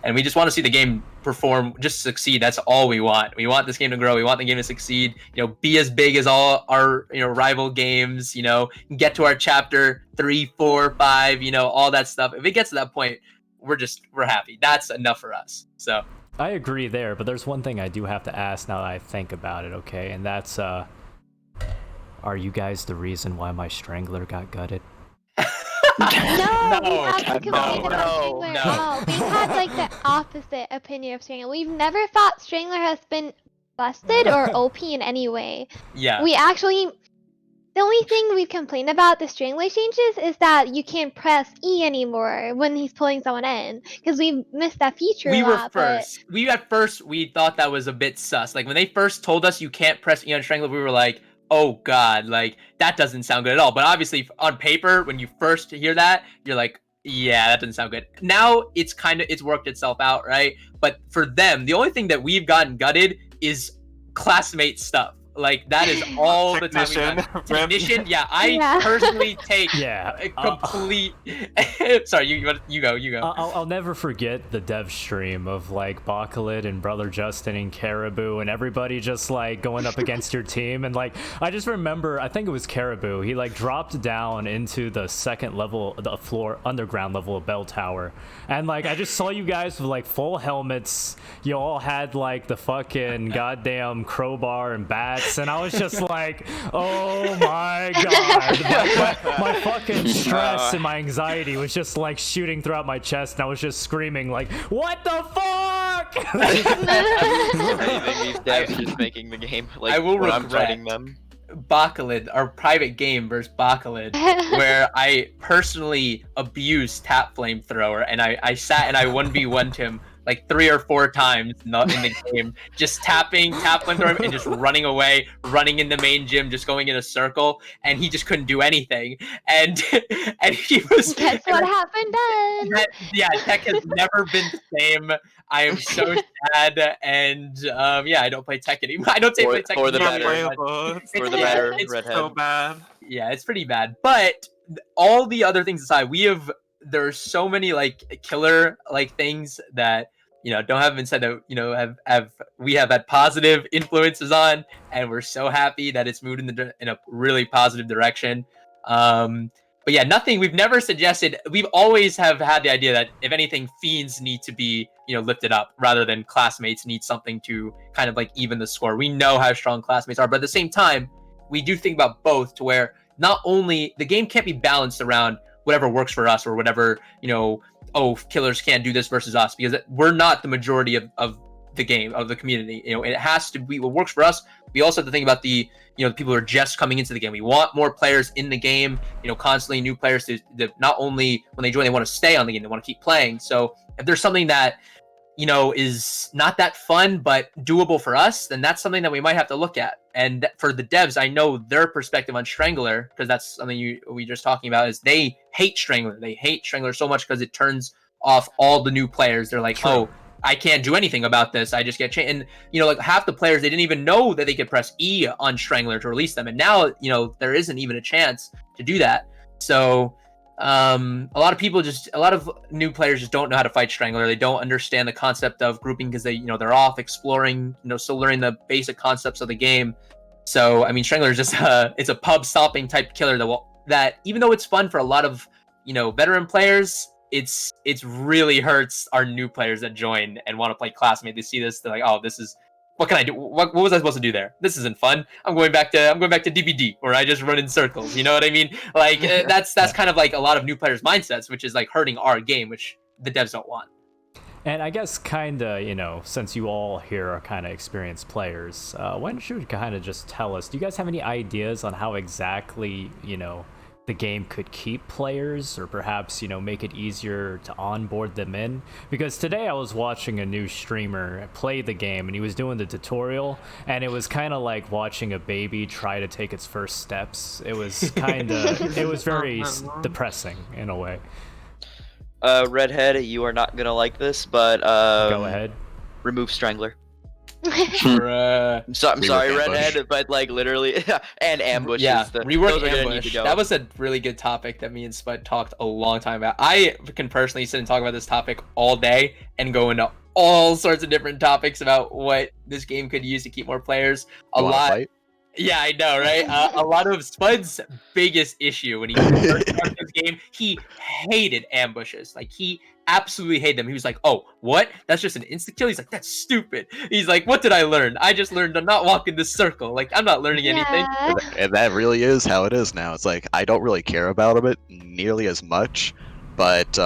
And we just want to see the game perform, just succeed. That's all we want. We want this game to grow. We want the game to succeed. Be as big as all our rival games. Get to our chapter 3, 4, 5. All that stuff. If it gets to that point, we're happy. That's enough for us. So I agree there, but there's one thing I do have to ask now that I think about it. Okay, and that's are you guys the reason why my Strangler got gutted? No, we haven't complained about Strangler no. at all. We've had like the opposite opinion of Strangler. We've never thought Strangler has been busted or OP in any way. yeah, We actually, the only thing we've complained about the Strangler changes is that you can't press E anymore when he's pulling someone in, because we missed that feature we a were lot. first. We thought that was a bit sus. Like when they first told us you can't press E on Strangler, we were like, oh god, like that doesn't sound good at all. But obviously on paper, when you first hear that, you're like, yeah, that doesn't sound good. Now it's worked itself out, right? But for them, the only thing that we've gotten gutted is classmate stuff. Like that is all the time. Technician. Technician, yeah. I Yeah. personally take Yeah. a complete. Sorry, you go. I'll never forget the dev stream of like Bakalid and Brother Justin and Caribou and everybody just like going up against your team, and like I just remember, I think it was Caribou, he like dropped down into the second level, the floor underground level of Bell Tower, and like I just saw you guys with like full helmets, you all had like the fucking goddamn crowbar and bats, and I was just like, oh my god, my fucking stress and my anxiety was just like shooting throughout my chest, and I was just screaming like, what the fuck? Anything, these devs just making the game like I will when I'm regret fighting them. Bakalid, our private game versus Bakalid, where I personally abused Tap Flamethrower, and I sat and I 1v1'd him like 3 or 4 times in the game, just tapping Tap Flamethrower and just running away, running in the main gym, just going in a circle, and he just couldn't do anything. And he was. Guess what happened then? Yeah, tech has never been the same. I am so sad, and yeah, I don't play tech anymore. I don't play tech for the anymore. better. For the better, It's redhead. So bad. Yeah, it's pretty bad. But all the other things aside, there's so many like killer like things that haven't been said that we have had positive influences on, and we're so happy that it's moved in a really positive direction. But yeah, nothing. We've never suggested. We've always have had the idea that if anything, fiends need to be lifted up rather than classmates need something to kind of like even the score. We know how strong classmates are, but at the same time, we do think about both to where not only the game can't be balanced around whatever works for us or whatever killers can't do this versus us, because we're not the majority of the game, of the community. It has to be what works for us. We also have to think about the the people who are just coming into the game. We want more players in the game, constantly new players to not only when they join, they want to stay on the game, they want to keep playing. So if there's something that is not that fun but doable for us, then that's something that we might have to look at. And for the devs, I know their perspective on Strangler, because that's something we just talking about, is they hate Strangler. They hate Strangler so much because it turns off all the new players. They're like, oh, I can't do anything about this. I just get changed. And like half the players, they didn't even know that they could press E on Strangler to release them. And now there isn't even a chance to do that. So a lot of new players just don't know how to fight Strangler. They don't understand the concept of grouping because they're off exploring, still learning the basic concepts of the game. So I mean, Strangler is just it's a pub stopping type killer that even though it's fun for a lot of veteran players, it's really hurts our new players that join and want to play classmate. They see this, they're like, oh, this is, what can I do? What was I supposed to do there? This isn't fun. I'm going back to DBD, where I just run in circles. You know what I mean? Like that's kind of like a lot of new players' mindsets, which is like hurting our game, which the devs don't want. And I guess kinda, since you all here are kind of experienced players, why don't you kind of just tell us, do you guys have any ideas on how exactly, the game could keep players, or perhaps make it easier to onboard them in? Because today I was watching a new streamer play the game, and he was doing the tutorial, and it was kind of like watching a baby try to take its first steps. It was it was very depressing in a way. Redhead, you are not gonna like this, but Go ahead. remove Strangler. Bruh. I'm sorry, ambush. Redhead, but like literally, and ambushes. Yeah, those rework are gonna need ambush. to go. That was a really good topic that me and Spud talked a long time about. I can personally sit and talk about this topic all day and go into all sorts of different topics about what this game could use to keep more players. You wanna fight? Yeah, I know, right? A lot of Spud's biggest issue when he first started this game, he hated ambushes. Like, he absolutely hated them. He was like, oh, what? That's just an insta kill? He's like, that's stupid. He's like, what did I learn? I just learned to not walk in this circle. Like, I'm not learning anything. And that really is how it is now. It's like, I don't really care about it nearly as much, but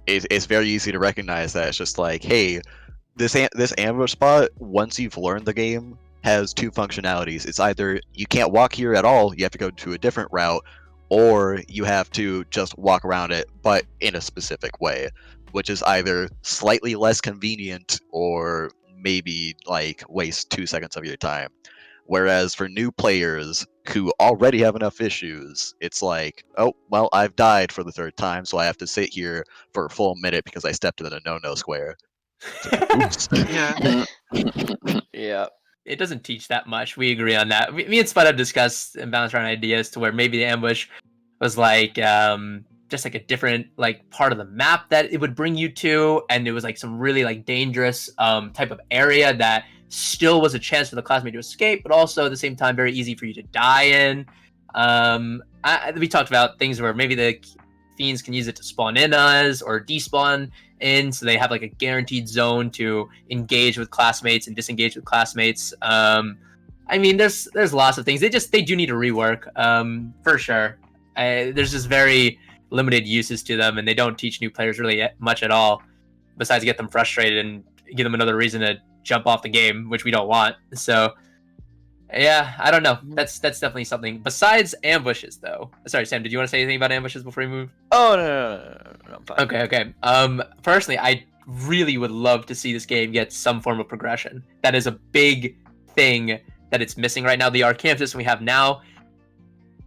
it's very easy to recognize that it's just like, hey, this ambush spot, once you've learned the game, has 2 functionalities. It's either you can't walk here at all, you have to go to a different route, or you have to just walk around it, but in a specific way, which is either slightly less convenient or maybe like waste 2 seconds of your time. Whereas for new players who already have enough issues, it's like, oh, well, I've died for the 3rd time, so I have to sit here for a full minute because I stepped in the no-no square. Oops. Yeah. Yeah. it doesn't teach that much. We agree on that. Me and Spud have discussed and bounced around ideas to where maybe the ambush was like just like a different like part of the map that it would bring you to, and it was like some really like dangerous type of area that still was a chance for the classmate to escape, but also at the same time very easy for you to die in. We talked about things where maybe the fiends can use it to spawn in us or despawn in, so they have like a guaranteed zone to engage with classmates and disengage with classmates. I mean, there's lots of things. They do need to rework, for sure. There's just very limited uses to them, and they don't teach new players really much at all, besides get them frustrated and give them another reason to jump off the game, which we don't want. So yeah, I don't know. That's definitely something. Besides ambushes, though. Sorry, Sam, did you want to say anything about ambushes before we move? Oh no, I'm fine. Okay. Personally, I really would love to see this game get some form of progression. That is a big thing that it's missing right now. The arcane system we have now,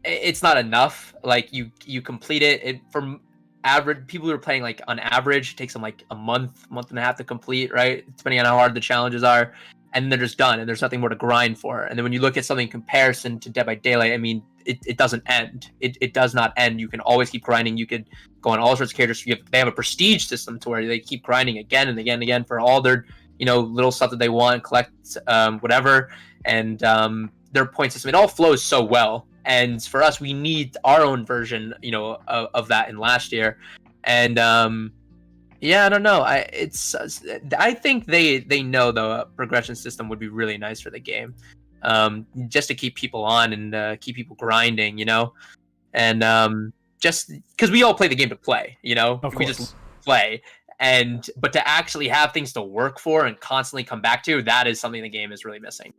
it's not enough. Like you complete it from average people who are playing, like on average, it takes them like a month and a half to complete, right? Depending on how hard the challenges are. And they're just done, and there's nothing more to grind for. And then when you look at something in comparison to Dead by Daylight, I mean, it doesn't end. It does not end. You can always keep grinding. You could go on all sorts of characters. They have a prestige system to where they keep grinding again and again and again for all their, little stuff that they want, collect whatever. And their point system, it all flows so well. And for us, we need our own version, of that in last year. And yeah, I don't know. I think they know the progression system would be really nice for the game, just to keep people on and keep people grinding, and just because we all play the game to play, we just play, but to actually have things to work for and constantly come back to, that is something the game is really missing.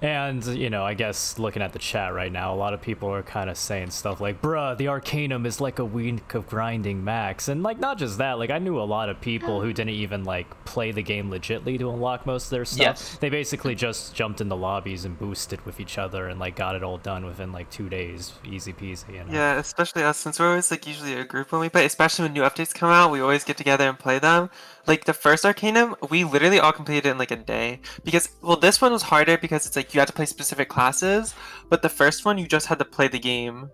And, I guess looking at the chat right now, a lot of people are kind of saying stuff like, bruh, the Arcanum is like a week of grinding max. And, like, not just that, like, I knew a lot of people who didn't even, like, play the game legitly to unlock most of their stuff. Yes. They basically just jumped into lobbies and boosted with each other and, like, got it all done within, like, 2 days. Easy peasy, Yeah, especially us, since we're always, like, usually a group when we play, especially when new updates come out, we always get together and play them. Like, the first Arcanum, we literally all completed it in, like, a day. Because, well, this one was harder because it's, like, you had to play specific classes, but the first one, you just had to play the game,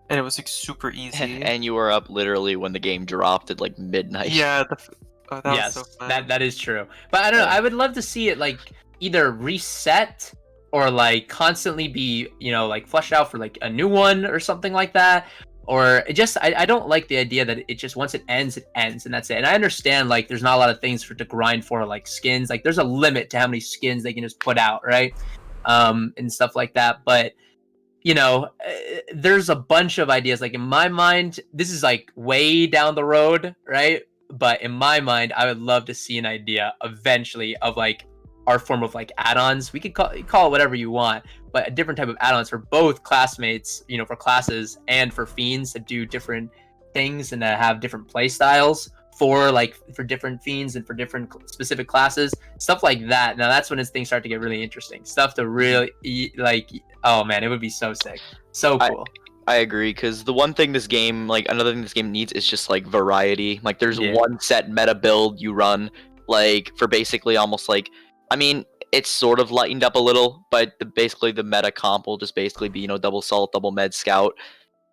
and it was, like, super easy. And you were up literally when the game dropped at, like, midnight. Yeah, that Yes, was so fun. that is true. But I don't know, I would love to see it, like, either reset or, like, constantly be, like, fleshed out for, like, a new one or something like that. Or it just, I don't like the idea that it just, once it ends, and that's it. And I understand, like, there's not a lot of things to grind for, like skins. Like, there's a limit to how many skins they can just put out, right? And stuff like that. But, there's a bunch of ideas. Like, in my mind, this is, like, way down the road, right? But in my mind, I would love to see an idea eventually of, like, our form of, like, add-ons. We could call it whatever you want, but a different type of add-ons for both classmates, for classes and for fiends to do different things and to have different play styles for different fiends and for different specific classes, stuff like that. Now that's when things start to get really interesting. Stuff to really oh man, it would be so sick, so cool. I agree, because the one thing this game, like, another thing this game needs is just, like, variety. Like, there's one set meta build you run, like, for basically almost, like, I mean, it's sort of lightened up a little, but basically the meta comp will just basically be, double salt, double med scout.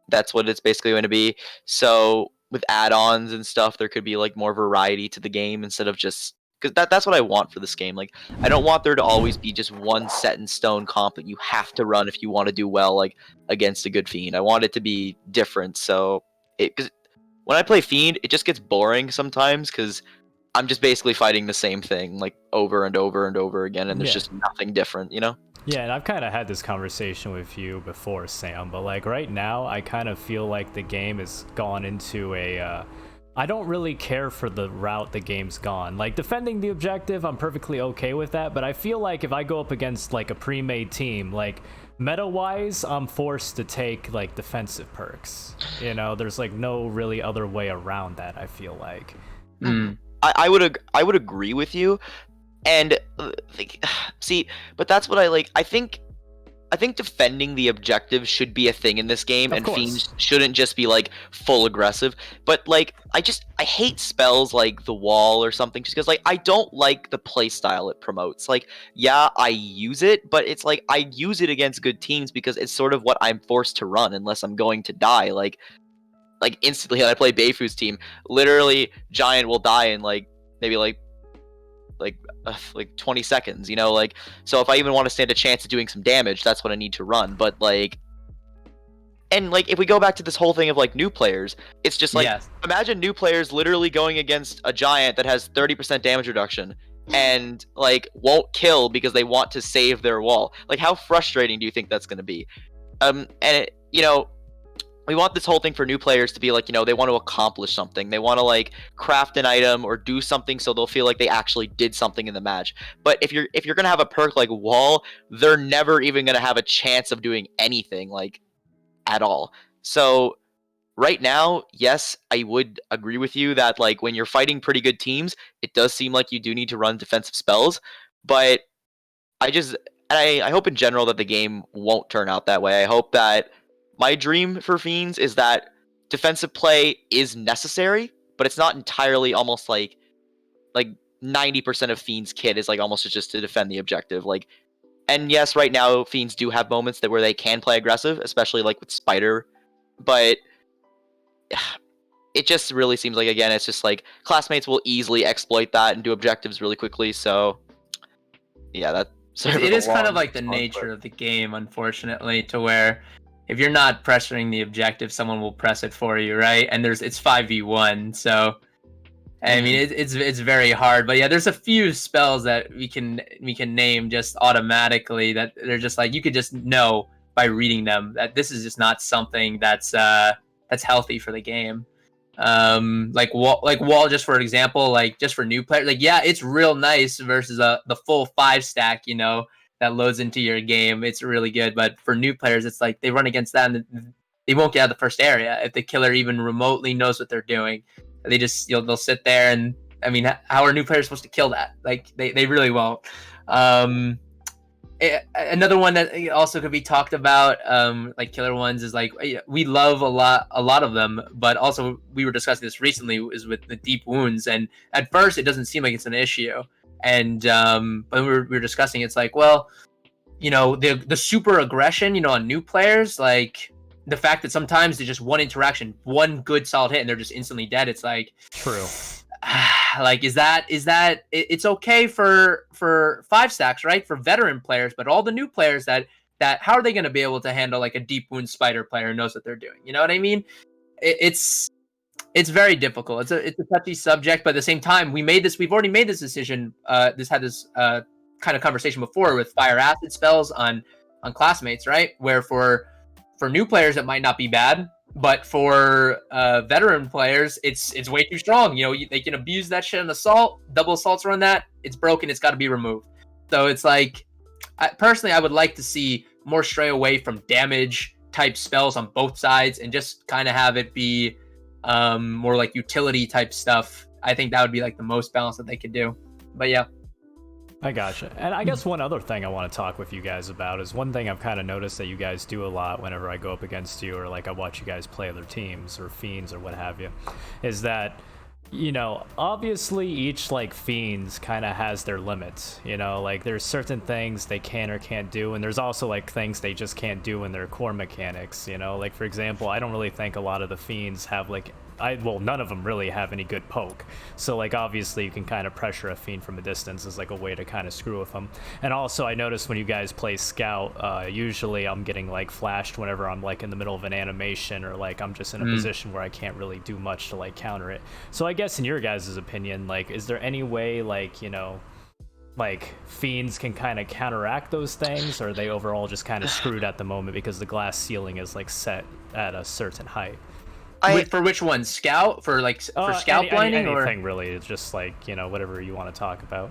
That's what it's basically going to be. So with add-ons and stuff, there could be, like, more variety to the game instead of just, because that's what I want for this game. Like, I don't want there to always be just one set in stone comp that you have to run if you want to do well, like, against a good fiend. I want it to be different. So because when I play fiend, it just gets boring sometimes because I'm just basically fighting the same thing, like, over and over and over again, and there's just nothing different, Yeah, and I've kind of had this conversation with you before, Sam, but, like, right now, I kind of feel like the game has gone into a, I don't really care for the route the game's gone. Like, defending the objective, I'm perfectly okay with that, but I feel like if I go up against, like, a pre-made team, like, meta-wise, I'm forced to take, like, defensive perks. There's, like, no really other way around that, I feel like. I would agree with you, and see, but that's what I like. I think I think defending the objective should be a thing in this game, Of and course. fiends shouldn't just be like full aggressive. But like, I hate spells like the wall or something, just because like I don't like the play style it promotes. Like, yeah, I use it, but it's like I use it against good teams because it's sort of what I'm forced to run unless I'm going to die. Like instantly when I play Baefu's team, literally Giant will die in like maybe like 20 seconds, you know, like, so if I even want to stand a chance of doing some damage, that's what I need to run. But like, and like if we go back to this whole thing of like new players, it's just like, Yes. imagine new players literally going against a Giant that has 30% damage reduction and like won't kill because they want to save their wall. Like, how frustrating do you think that's going to be? And it, you know, we want this whole thing for new players to be like, you know, they want to accomplish something. They want to like craft an item or do something so they'll feel like they actually did something in the match. But if you're gonna have a perk like wall, they're never even gonna have a chance of doing anything like at all. So right now, yes, I would agree with you that like when you're fighting pretty good teams, it does seem like you do need to run defensive spells. But I hope in general that the game won't turn out that way. I hope that my dream for Fiends is that defensive play is necessary, but it's not entirely almost like 90% of Fiends' kit is like almost just to defend the objective. Like, and yes, right now Fiends do have moments where they can play aggressive, especially like with Spider, but it just really seems like, again, it's just like classmates will easily exploit that and do objectives really quickly. So yeah, that It is kind of like the nature of the game, unfortunately, to where if you're not pressuring the objective, someone will press it for you, right? And it's 5v1, so I mean it's very hard. But yeah, there's a few spells that we can name just automatically that they're just like you could just know by reading them that this is just not something that's healthy for the game. Like wall, just for example, like just for new players, like yeah, it's real nice versus the full 5 stack, you know, that loads into your game. It's really good, but for new players, it's like they run against that and they won't get out of the first area if the killer even remotely knows what they're doing. They just they'll sit there, and I mean, how are new players supposed to kill that? Like they really won't. Another one that also could be talked about, like killer ones, is like we love a lot of them, but also we were discussing this recently is with the deep wounds, and at first it doesn't seem like it's an issue, and but we were discussing, it's like, well, you know, the super aggression, you know, on new players, like the fact that sometimes they just one interaction, one good solid hit, and they're just instantly dead. It's like True. like is that it's okay for 5 stacks, right, for veteran players, but all the new players that how are they going to be able to handle like a deep wound spider player who knows what they're doing? You know what I mean? It's very difficult. It's a touchy subject, but at the same time, we've already made this decision. This kind of conversation before with fire acid spells on classmates, right? Where for new players it might not be bad, but for veteran players it's way too strong. You know, they can abuse that shit on assault. Double assaults run that, it's broken, it's got to be removed. So it's like, personally, I would like to see more stray away from damage type spells on both sides and just kind of have it be more like utility type stuff. I think that would be like the most balance that they could do. But yeah, I gotcha. And I guess one other thing I want to talk with you guys about is one thing I've kind of noticed that you guys do a lot whenever I go up against you, or like I watch you guys play other teams or Fiends or what have you, is that, you know, obviously each like Fiends kind of has their limits, you know, like there's certain things they can or can't do, and there's also like things they just can't do in their core mechanics, you know, like for example, I don't really think a lot of the Fiends have like none of them really have any good poke. So like obviously you can kind of pressure a Fiend from a distance as like a way to kind of screw with them. And also I noticed when you guys play Scout, usually I'm getting like flashed whenever I'm like in the middle of an animation, or like I'm just in a position where I can't really do much to like counter it. So I guess in your guys' opinion, like is there any way like, you know, like Fiends can kind of counteract those things, or are they overall just kind of screwed at the moment because the glass ceiling is like set at a certain height? For which one? Scout? For like for scout blinding, or anything really? It's just like, you know, whatever you want to talk about.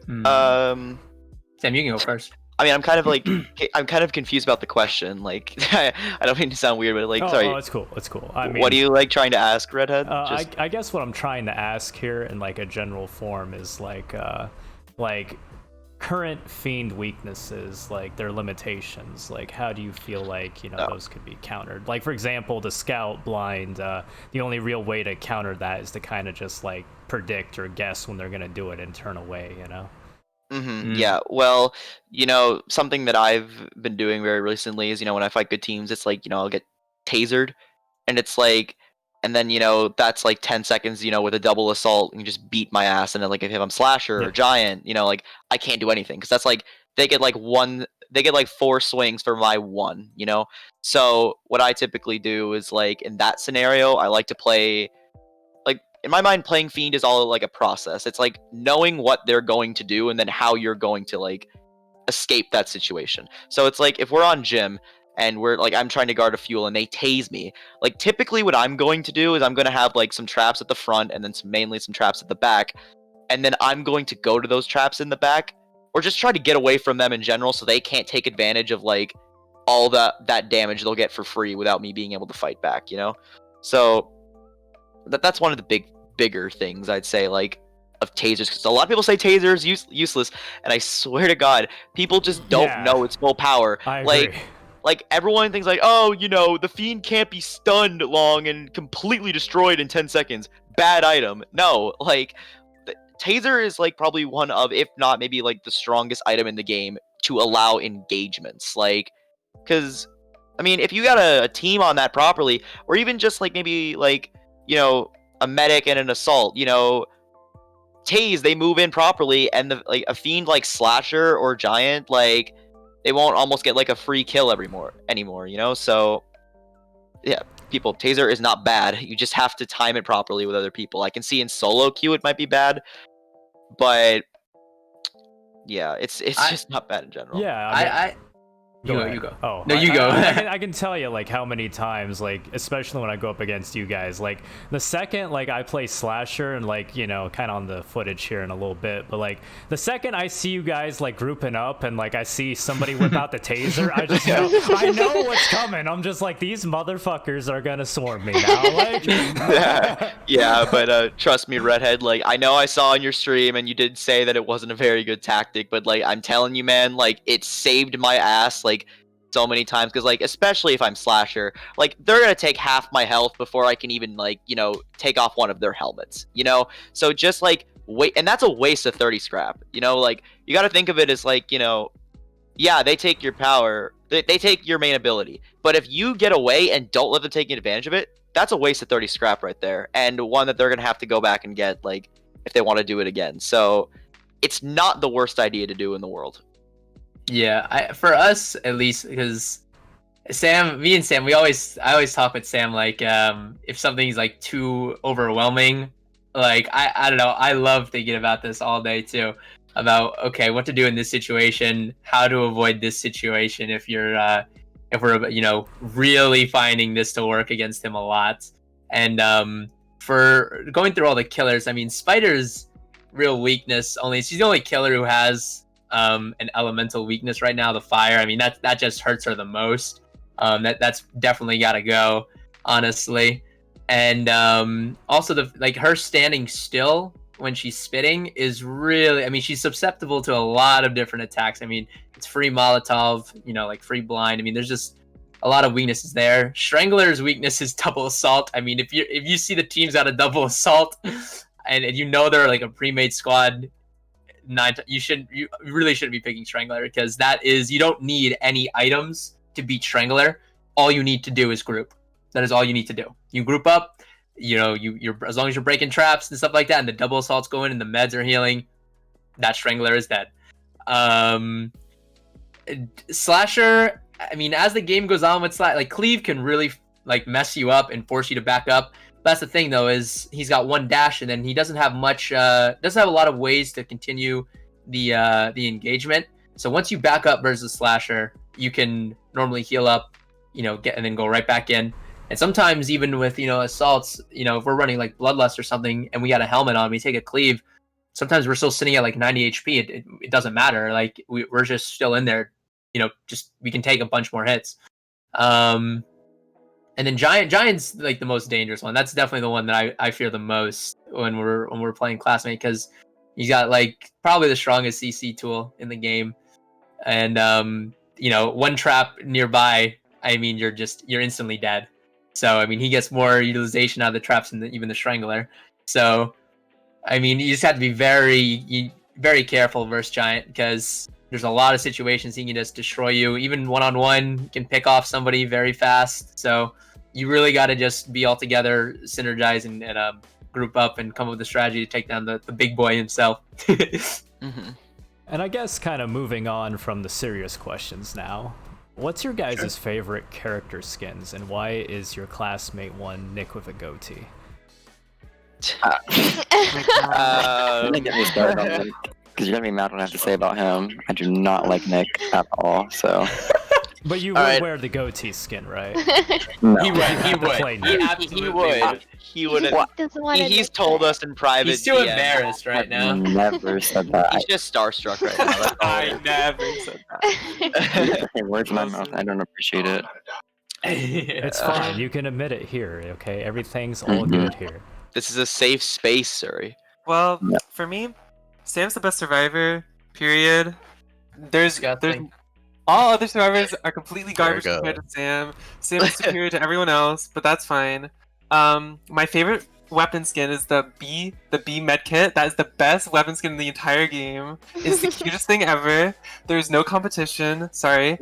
Sam, you can go first. I mean, I'm kind of confused about the question. Like, I don't mean to sound weird, but like, sorry. Oh, it's cool. It's cool. I mean, what are you like trying to ask, Redhead? I guess what I'm trying to ask here in like a general form is like current Fiend weaknesses, like their limitations, like how do you feel like, Oh. those could be countered? Like, for example, the Scout blind, the only real way to counter that is to kind of just like predict or guess when they're going to do it and turn away, Yeah, well, something that I've been doing very recently is, when I fight good teams, it's like, I'll get tasered, and it's like, and then, that's like 10 seconds, with a double assault, and you just beat my ass, and then, like, if I'm Slasher or Yep. Giant, like, I can't do anything, because that's like, they get like 4 swings for my 1, So, what I typically do is, like, in that scenario, I like to play, like, in my mind, playing Fiend is all like a process. It's like knowing what they're going to do and then how you're going to like escape that situation. So it's like if we're on gym and we're like I'm trying to guard a fuel and they tase me, like typically what I'm going to do is I'm going to have like some traps at the front and then mainly some traps at the back, and then I'm going to go to those traps in the back or just try to get away from them in general so they can't take advantage of like all that damage they'll get for free without me being able to fight back, So that's one of the bigger things I'd say, like, of tasers, because a lot of people say tasers useless, and I swear to God, people just don't know its full power. I agree. Like everyone thinks like, oh, the Fiend can't be stunned long and completely destroyed in 10 seconds. Bad item. No, like, the taser is like probably one of, if not maybe like the strongest item in the game to allow engagements. Like, because I mean, if you got a team on that properly, or even just like maybe like a medic and an assault, tase, they move in properly, and like a Fiend like Slasher or Giant, like they won't almost get like a free kill anymore, So yeah, people, taser is not bad. You just have to time it properly with other people. I can see in solo queue it might be bad, but yeah, it's just not bad in general. Yeah, You go. Oh, No, you go. I can tell you like how many times, like especially when I go up against you guys, like the second like I play Slasher and like kind of on the footage here in a little bit, but like the second I see you guys like grouping up and like I see somebody whip out the taser, I just know I know what's coming. I'm just like, these motherfuckers are gonna swarm me now. Like yeah, but trust me, Redhead, like I know I saw on your stream and you did say that it wasn't a very good tactic, but like I'm telling you, man, like it saved my ass like so many times, because like especially if I'm Slasher, like they're gonna take half my health before I can even like take off one of their helmets, so just like wait, and that's a waste of 30 scrap, like you got to think of it as like yeah, they take your power, they take your main ability, but if you get away and don't let them take advantage of it, that's a waste of 30 scrap right there, and one that they're gonna have to go back and get, like, if they want to do it again. So it's not the worst idea to do in the world. Yeah, for us at least, because me and Sam, I always talk with Sam like, if something's like too overwhelming, like I don't know, I love thinking about this all day too, about okay, what to do in this situation, how to avoid this situation if we're really finding this to work against him a lot. And for going through all the killers, I mean, Spider's real weakness, she's the only killer who has an elemental weakness right now, the fire. I mean, that just hurts her the most. That's definitely got to go, honestly. And also her standing still when she's spitting is really, I mean, she's susceptible to a lot of different attacks. I mean, it's free Molotov, like free blind. I mean, there's just a lot of weaknesses there. Strangler's weakness is double assault. I mean, if you see the teams out of double assault and they're like a pre-made squad, you really shouldn't be picking Strangler, because you don't need any items to beat Strangler. All you need to do is group. That is all you need to do. You group up, you're as long as you're breaking traps and stuff like that, and the double assaults go in and the meds are healing, that Strangler is dead. Slasher, I mean, as the game goes on with like Cleave can really like mess you up and force you to back up. That's the thing, though, is he's got one dash, and then he doesn't have a lot of ways to continue the engagement. So once you back up versus Slasher, you can normally heal up, get and then go right back in. And sometimes even with assaults, if we're running like Bloodlust or something, and we got a helmet on, we take a Cleave. Sometimes we're still sitting at like 90 HP. It doesn't matter. Like we're just still in there. Just we can take a bunch more hits. And then Giant's like the most dangerous one. That's definitely the one that I fear the most when we're playing Classmate, because He's got like probably the strongest CC tool in the game, and one trap nearby, I mean, you're instantly dead. So I mean, he gets more utilization out of the traps than even the Strangler. So I mean, you just have to be very careful versus Giant, because there's a lot of situations he can just destroy you. Even one-on-one, he can pick off somebody very fast. So you really got to just be all together, synergize, and group up and come up with a strategy to take down the big boy himself. Mm-hmm. And I guess kind of moving on from the serious questions now, what's your guys' favorite character skins, and why is your classmate one Nick with a goatee? Don't get me started on Nick, because you're gonna be mad what I have to say about him. I do not like Nick at all. So. But you All would right. wear the goatee skin, right? No. He would. Play He Nick. absolutely would. He would. Doesn't want to He's told us in private. He's too DM. embarrassed right now. Never said that. He's just starstruck right now. That's all it I is. never said that. Hey, words in my mouth. I don't appreciate it. It's fine. You can admit it here, okay? Everything's all Mhm. good here. This is a safe space, Zuri. Well, Yeah. for me, Sam's the best survivor. Period. There's Disgusting. all other survivors are completely There we garbage go. compared to Sam. Sam is superior to everyone else, but that's fine. My favorite weapon skin is the B medkit. That is the best weapon skin in the entire game. It's the cutest thing ever. There's no competition. Sorry,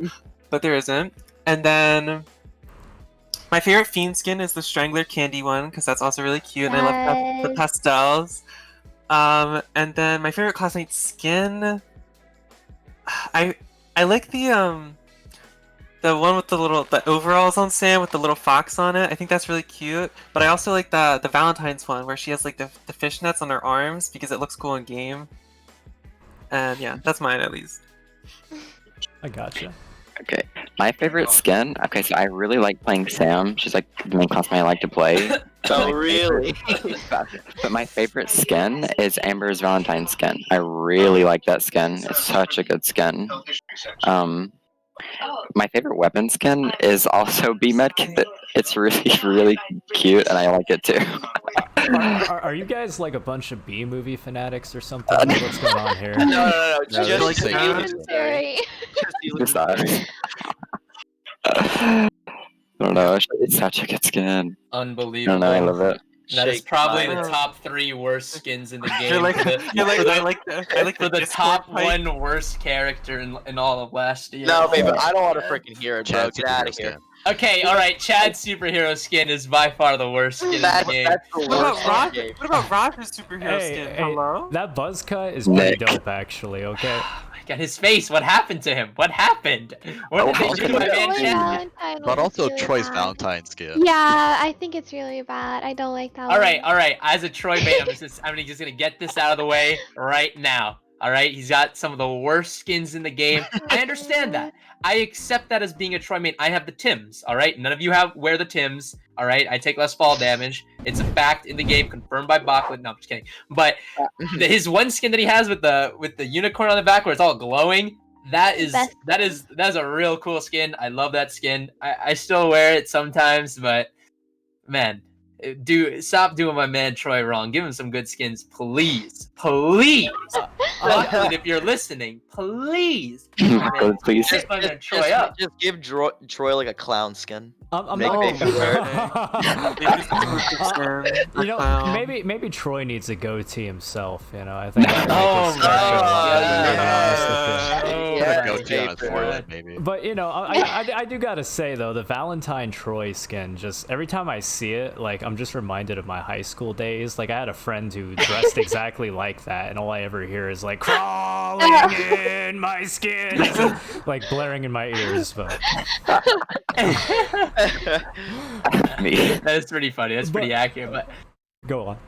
but there isn't. And then my favorite fiend skin is the Strangler candy one, because that's also really cute, and I love the Yes. pastels. And then my favorite classmate skin, I like the one with the overalls on Sam with the little fox on it. I think that's really cute. But I also like the Valentine's one where she has like the fishnets on her arms because it looks cool in game. And yeah, that's mine at least. I gotcha. Okay, my favorite skin. Okay, so I really like playing Sam. She's like the main classmate I like to play. Oh, really? But my favorite skin is Amber's Valentine skin. I really like that skin. It's such a good skin. My favorite weapon skin is also B Medkit. It's really, really cute, and I like it too. Are you guys like a bunch of B movie fanatics or something? What's going on here? No. It's No, just like you. that. Sorry. Just you. Just us. I don't know. It's such a good skin. I Unbelievable. don't know. I love it. That is Shake probably my- the top 3 worst skins in the game. You're like, for the, you're like, for the- I like for the Discord top fight. 1 worst character in all of last year. No, baby, I don't want to freaking hear it, bro. Chad's Get out of superhero here. skin. Okay, alright, Chad's superhero skin is by far the worst skin in the That's game. the What worst about Raj? game. What about Raj's superhero Hey, skin? hey, Hello? that buzz cut is pretty Nick. dope, actually. Okay. Oh my god, his face, what happened to him? What happened? What did they do to my man Troy Chad? Valentine But was also really Troy's bad. Valentine skin. Yeah, I think it's really bad. I don't like that Alright, one. alright, as a Troy main, I'm just gonna get this out of the way right now. Alright, he's got some of the worst skins in the game. I understand that. I accept that as being a Troy main. I have the Tims, alright? None of you wear the Tims, alright? I take less fall damage. It's a fact in the game, confirmed by Bachlet. No, I'm just kidding. But his one skin that he has with the unicorn on the back where it's all glowing, that is a real cool skin. I love that skin. I still wear it sometimes, but man, stop doing my man Troy wrong. Give him some good skins, please. Bachlet, if you're listening, please. Go, please. Just my man Troy up. Just give Troy like a clown skin. I'm Make not. Baefu wear You know, maybe Troy needs a goatee himself. You know, I think. That would Oh make it special. my Put God. a goatee on his Baefu. forehead, maybe. But you know, I do gotta say though, the Valentine Troy skin, just every time I see it, like I'm just reminded of my high school days. Like I had a friend who dressed exactly like that, and all I ever hear is like crawling in my skin, like blaring in my ears. But Me. That is pretty funny. That's pretty accurate. But go on.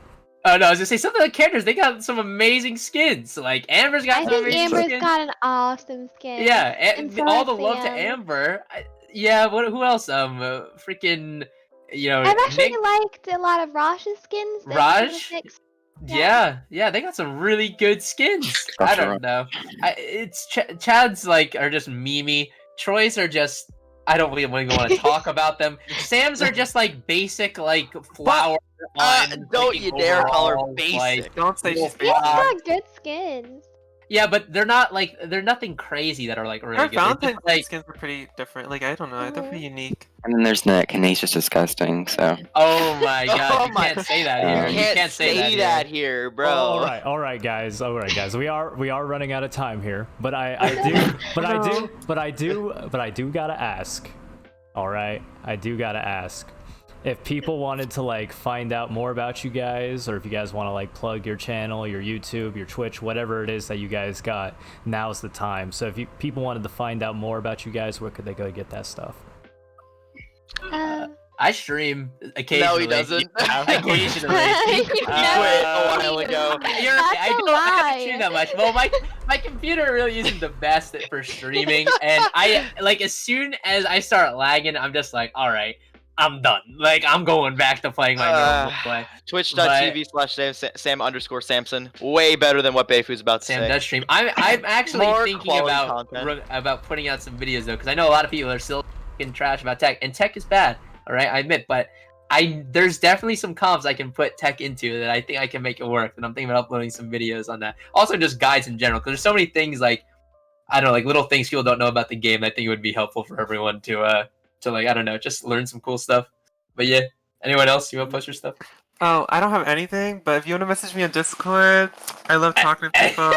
oh no, I was gonna say some of the characters, they got some amazing skins. Like Amber's got I some think amazing Amber's skins. got an awesome skin. Yeah, And so all the has love to Sam. Amber. Yeah, who else? Freaking, you know, I've actually Nick, liked a lot of Raj's skins. and Raj? some of Nick's. yeah, they got some really good skins. I That's don't know. Chad's like are just memey. Troy's are just I don't really want to talk about them. Sam's are just like basic like flower. Don't you dare call her basic. Don't say she's She's basic. got good skins. Yeah, but they're not like they're nothing crazy that are like really Her good. They're just, Valentine's like, skins were pretty different. Like I don't know, they're pretty unique. And then there's Nick, and he's just disgusting. So oh my god, Oh you my- can't say that You here. You can't say that here, bro. All right, guys. We are running out of time here, but I do gotta ask. All right, I do gotta ask. If people wanted to like find out more about you guys, or if you guys want to like plug your channel, your YouTube, your Twitch, whatever it is that you guys got, now's the time. So if people wanted to find out more about you guys, where could they go get that stuff? I stream occasionally. No, he doesn't. Occasionally. He quit a while ago. You're okay. I That's a don't stream lie. that much. Well, my computer really isn't the best for streaming, and I like as soon as I start lagging, I'm just like, all right, I'm done. Like I'm going back to playing my normal play. Twitch.tv/Sam_Samson. Way better than what Baefu's about to Sam say. does stream. I'm actually More thinking quality content. about putting out some videos though, because I know a lot of people are still fucking trash about tech, and tech is bad. All right, I admit, but there's definitely some comps I can put tech into that I think I can make it work, and I'm thinking about uploading some videos on that. Also, just guides in general, because there's so many things like I don't know, like little things people don't know about the game. I think it would be helpful for everyone to like I don't know, just learn some cool stuff. But yeah, anyone else? You want to post your stuff? Oh, I don't have anything, but if you want to message me on Discord, I love talking to people.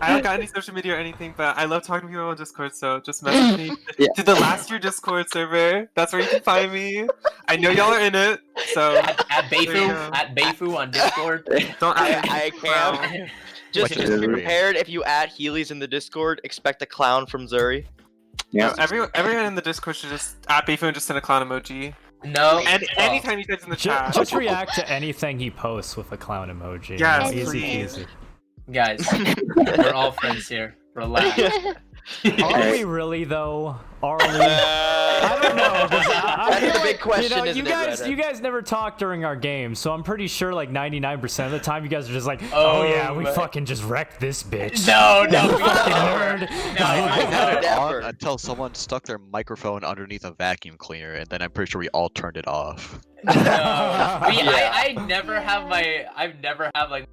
I don't got any social media or anything, but I love talking to people on Discord, so just message me to the last year Discord server. That's where you can find me. I know y'all are in it, so At There you go. Baefu on Discord. don't I can. Just Which be is- prepared. If you add Healys in the Discord, expect a clown from Zuri. yeah. Everyone in the Discord should just at Baefu and just send a clown emoji. No. And anytime you guys in the chat. Just react to anything he posts with a clown emoji. Yes, Easy please. peasy. Guys, we're all friends here. Relax. Are we really though? Are we? I don't know. 'Cause I That's feel the big like, question, you isn't it, guys, Reddit? you guys never talk during our game, so I'm pretty sure like 99% of the time you guys are just like, oh yeah, we but- fucking just wrecked this bitch. No, Fucking nerd. Never. Until someone stuck their microphone underneath a vacuum cleaner, and then I'm pretty sure we all turned it off. No. I never have like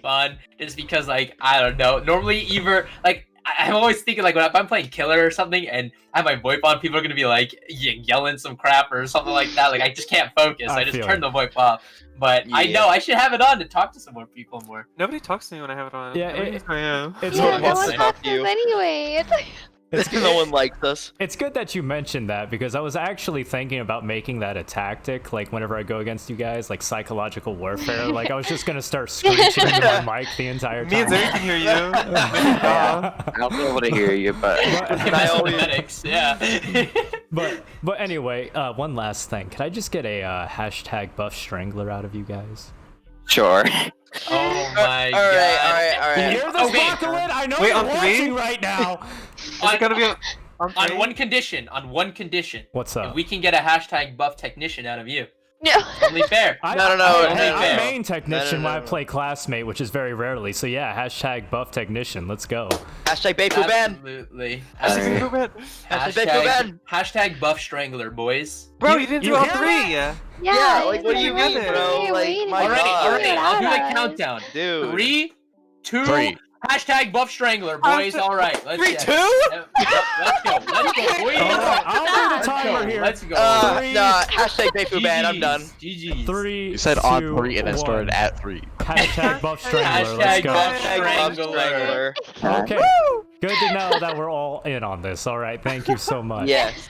fun just because like I don't know. Normally either like I'm always thinking like if I'm playing killer or something and I have my VoIP on, people are gonna be like yelling some crap or something like that. Like I just can't focus. I just feel turn it. the VoIP off. But I Yeah. know I should have it on to talk to some more people more. Nobody talks to me when I have it on. Yeah, Nobody knows who I am. It's Yeah, good. no wants one to talks talk to to you. us anyway. It's like, It's No one likes us. It's good that you mentioned that because I was actually thinking about making that a tactic, like whenever I go against you guys, like psychological warfare. Like I was just gonna start screeching into my mic the entire time. Me and Zuri can hear you. I'll be able to hear you, but And I I always- medics, yeah. But anyway, one last thing. Could I just get a hashtag buff strangler out of you guys? sure. Oh my All right, god. all right. You hear the Okay. sparkling? I know Wait, you're on three? watching right now. Is it gonna be on On three? one condition. What's If up? we can get a hashtag buff technician out of you. no. Only fair. No. I main No, technician no, when I no. play classmate, which is very rarely. So yeah, hashtag buff technician. Let's go. Hashtag Baefu ban. Absolutely. Hashtag movement. Hashtag Baefu ban. Hashtag buff strangler, boys. Bro, you didn't you do all hear three. Yeah, like, what do you mean, bro? Like, my Alrighty, God. alrighty. I'll do a countdown. Dude. 3, 2, Three. hashtag buff strangler, boys. Alright, let's 3, get 2? it. Let's go, boys. All right, I'll do the timer here. Let's go. Three. Nah, hashtag Baefu ban. I'm done. GG's. 3. You said on 2, 3 and then 1. started at 3. Hashtag buff strangler. Let's Hashtag go. buff Hashtag strangler. Okay. Good to know that we're all in on this. All right. Thank you so much. Yes.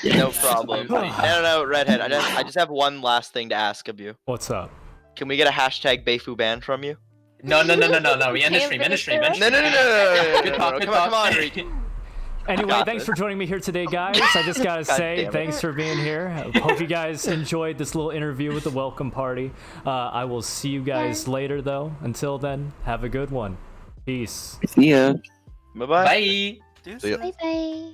No problem. No, Redhead. I just have one last thing to ask of you. What's up? Can we get a hashtag Baefu ban from you? No. We end the stream. No. Good talk, good Come on, talk. Ricky. Anyway, got thanks this. for joining me here today, guys. I just gotta God say damn it. thanks for being here. Hope you guys enjoyed this little interview with the welcome party. I will see you guys later, though. Until then, have a good one. Peace. See ya. Bye-bye. Bye. Deuces. See ya. Bye bye.